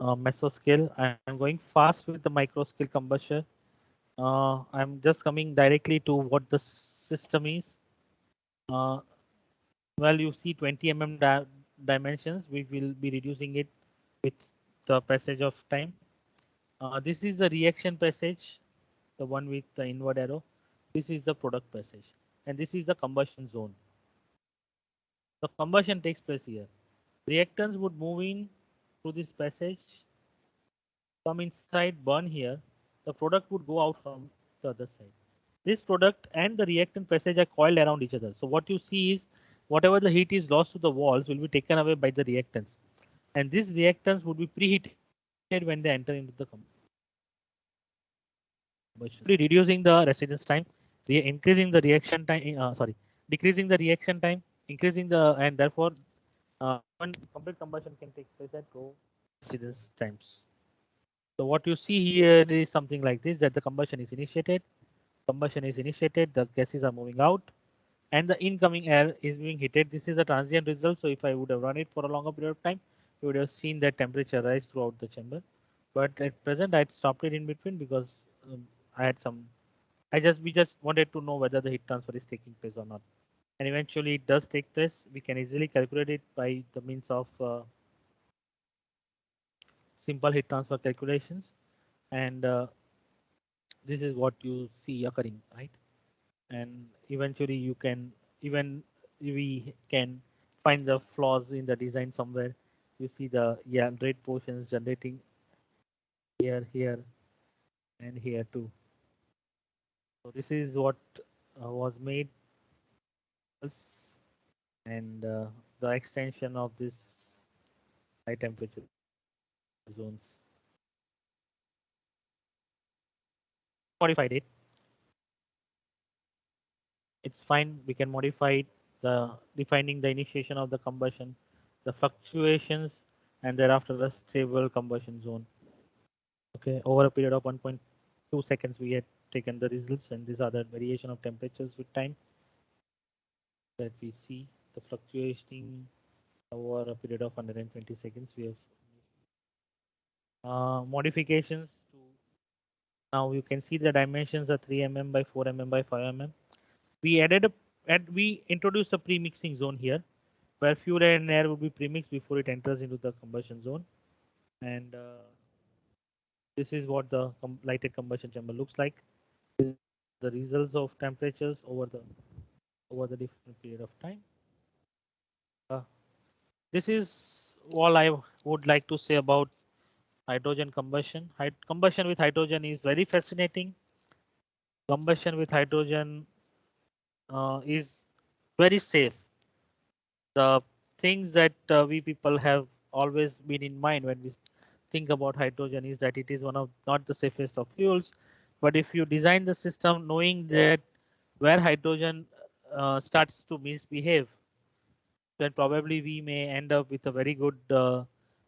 mesoscale. I'm going fast with the microscale combustion. I'm just coming directly to what the system is. Uh, well, you see 20 dimensions. We will be reducing it with the passage of time. This is the reaction passage, the one with the inward arrow. This is the product passage, and this is the combustion zone. The combustion takes place here. Reactants would move in through this passage, come inside, burn here. The product would go out from the other side. This product and the reactant passage are coiled around each other. So what you see is whatever the heat is lost to the walls will be taken away by the reactants. And these reactants would be preheated when they enter into the combustion. Reducing the residence time, increasing the reaction time, decreasing the reaction time, increasing the, and therefore one complete combustion can take place at low residence times. So what you see here is something like this, that the combustion is initiated, the gases are moving out, and the incoming air is being heated. This is the transient result. So if I would have run it for a longer period of time, you would have seen that temperature rise throughout the chamber. But at present, I stopped it in between because I had some. We just wanted to know whether the heat transfer is taking place or not. And eventually, it does take place. We can easily calculate it by the means of simple heat transfer calculations, and this is what you see occurring, right? And eventually you can even we can find the flaws in the design somewhere. You see the red portions generating here and here too. So this is what was made, and the extension of this high temperature zones. Modified it. It's fine. We can modify it the defining the initiation of the combustion, the fluctuations, and thereafter a stable combustion zone. Okay, over a period of 1.2 seconds, we had taken the results, and these are the variation of temperatures with time that we see. The fluctuating over a period of 120 seconds. We have modifications to now you can see the dimensions are 3 mm by 4 mm by 5 mm. We we introduced a pre-mixing zone here where fuel and air will be premixed before it enters into the combustion zone. And this is what the lighted combustion chamber looks like. The results of temperatures over the different period of time. Uh, this is all I would like to say about hydrogen combustion. Combustion with hydrogen is very fascinating. Combustion with hydrogen is very safe. The things that we people have always been in mind when we think about hydrogen is that it is one of not the safest of fuels, but if you design the system knowing that where hydrogen starts to misbehave, then probably we may end up with a very good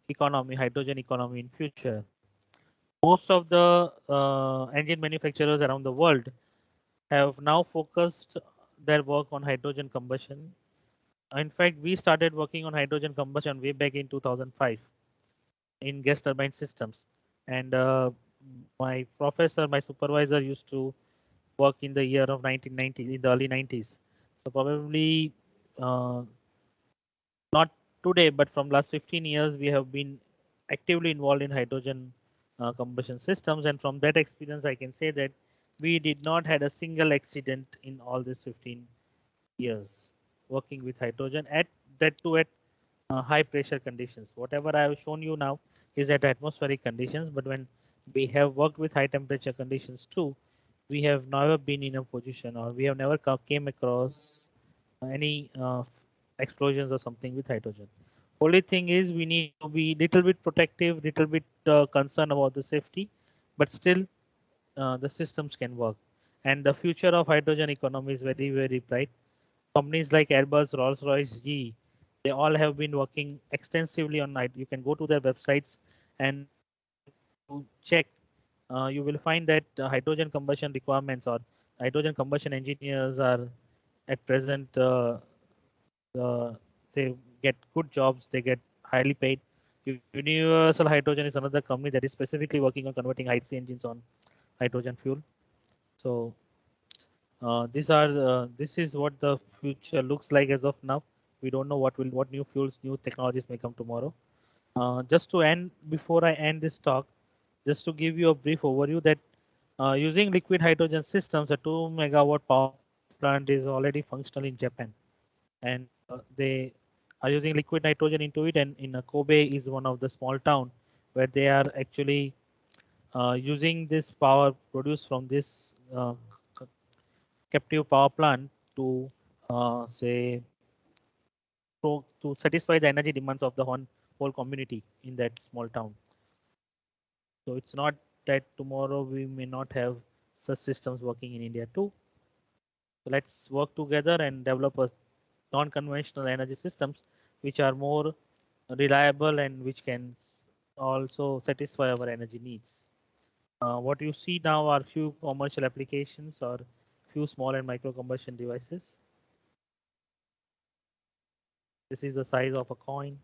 economy, hydrogen economy in future. Most of the engine manufacturers around the world have now focused their work on hydrogen combustion. In fact, we started working on hydrogen combustion way back in 2005 in gas turbine systems. And my professor, my supervisor used to work in the year of 1990, in the early 90s. So probably uh, not today, but from last 15 years, we have been actively involved in hydrogen combustion systems. And from that experience, I can say that we did not had a single accident in all these 15 years working with hydrogen at that too at high pressure conditions. Whatever I have shown you now is at atmospheric conditions, but when we have worked with high temperature conditions too, we have never been in a position or we have never came across any explosions or something with hydrogen. Only thing is we need to be little bit protective, little bit concerned about the safety, but still the systems can work. And the future of hydrogen economy is very, very bright. Companies like Airbus, Rolls-Royce, GE, they all have been working extensively on it. You can go to their websites and to check. You will find that hydrogen combustion requirements or hydrogen combustion engineers are at present they get good jobs, they get highly paid. Universal Hydrogen is another company that is specifically working on converting IC engines on hydrogen fuel. So this is what the future looks like as of now. We don't know what new fuels, new technologies may come tomorrow. Just to end, before I end this talk, just to give you a brief overview that using liquid hydrogen systems, a 2 megawatt power plant is already functional in Japan, and they are using liquid nitrogen into it. And in Kobe is one of the small town where they are actually using this power produced from this captive power plant to say to satisfy the energy demands of the whole community in that small town. So it's not that tomorrow we may not have such systems working in India too. So let's work together and develop a non-conventional energy systems which are more reliable and which can also satisfy our energy needs. What you see now are few commercial applications or few small and micro combustion devices. This is the size of a coin.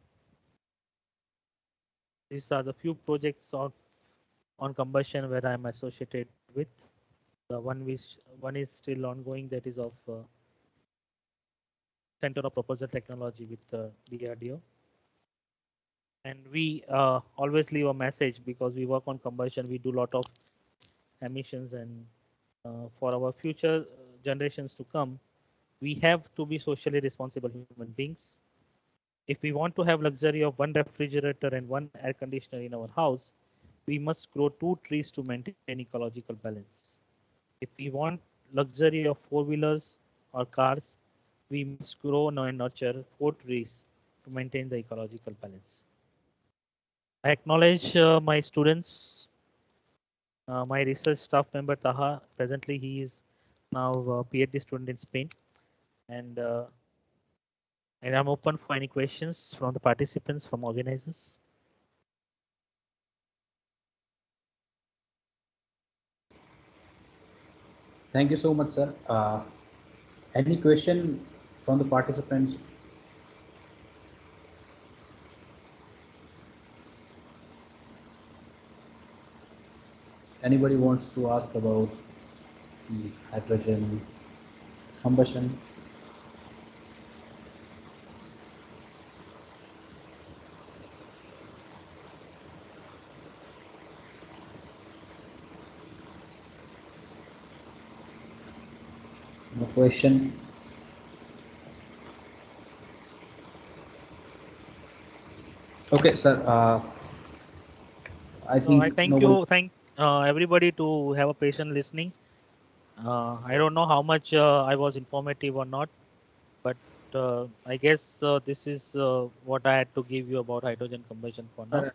These are the few projects on combustion where I am associated with. The one is still ongoing, that is of Center of Proposal Technology with DRDO. And we always leave a message because we work on combustion. We do a lot of emissions, and for our future generations to come, we have to be socially responsible human beings. If we want to have luxury of one refrigerator and one air conditioner in our house, we must grow 2 trees to maintain ecological balance. If we want luxury of four-wheelers or cars, we must grow and nurture 4 trees to maintain the ecological balance. I acknowledge my students, my research staff member Taha. Presently, he is now a PhD student in Spain, and And I'm open for any questions from the participants, from organizers. Thank you so much, sir. Any question from the participants? Anybody wants to ask about the hydrogen combustion? No question. Okay, sir. I So I think thank nobody. you, everybody to have a patient listening. I don't know how much I was informative or not, but I guess this is what I had to give you about hydrogen combustion for now. Sir,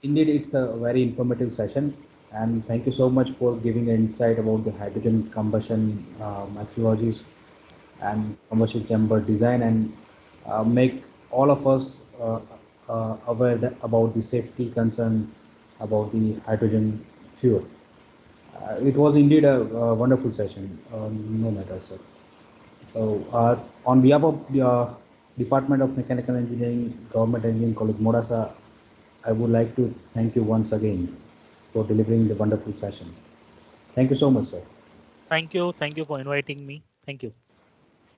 indeed, it's a very informative session, and thank you so much for giving an insight about the hydrogen combustion methodologies and combustion chamber design, and make all of us aware about the safety concern about the hydrogen fuel. It was indeed a wonderful session, no matter, sir. So, on behalf of the Department of Mechanical Engineering, Government Engineering College, Modasa, I would like to thank you once again for delivering the wonderful session. Thank you so much, sir. Thank you for inviting me. Thank you.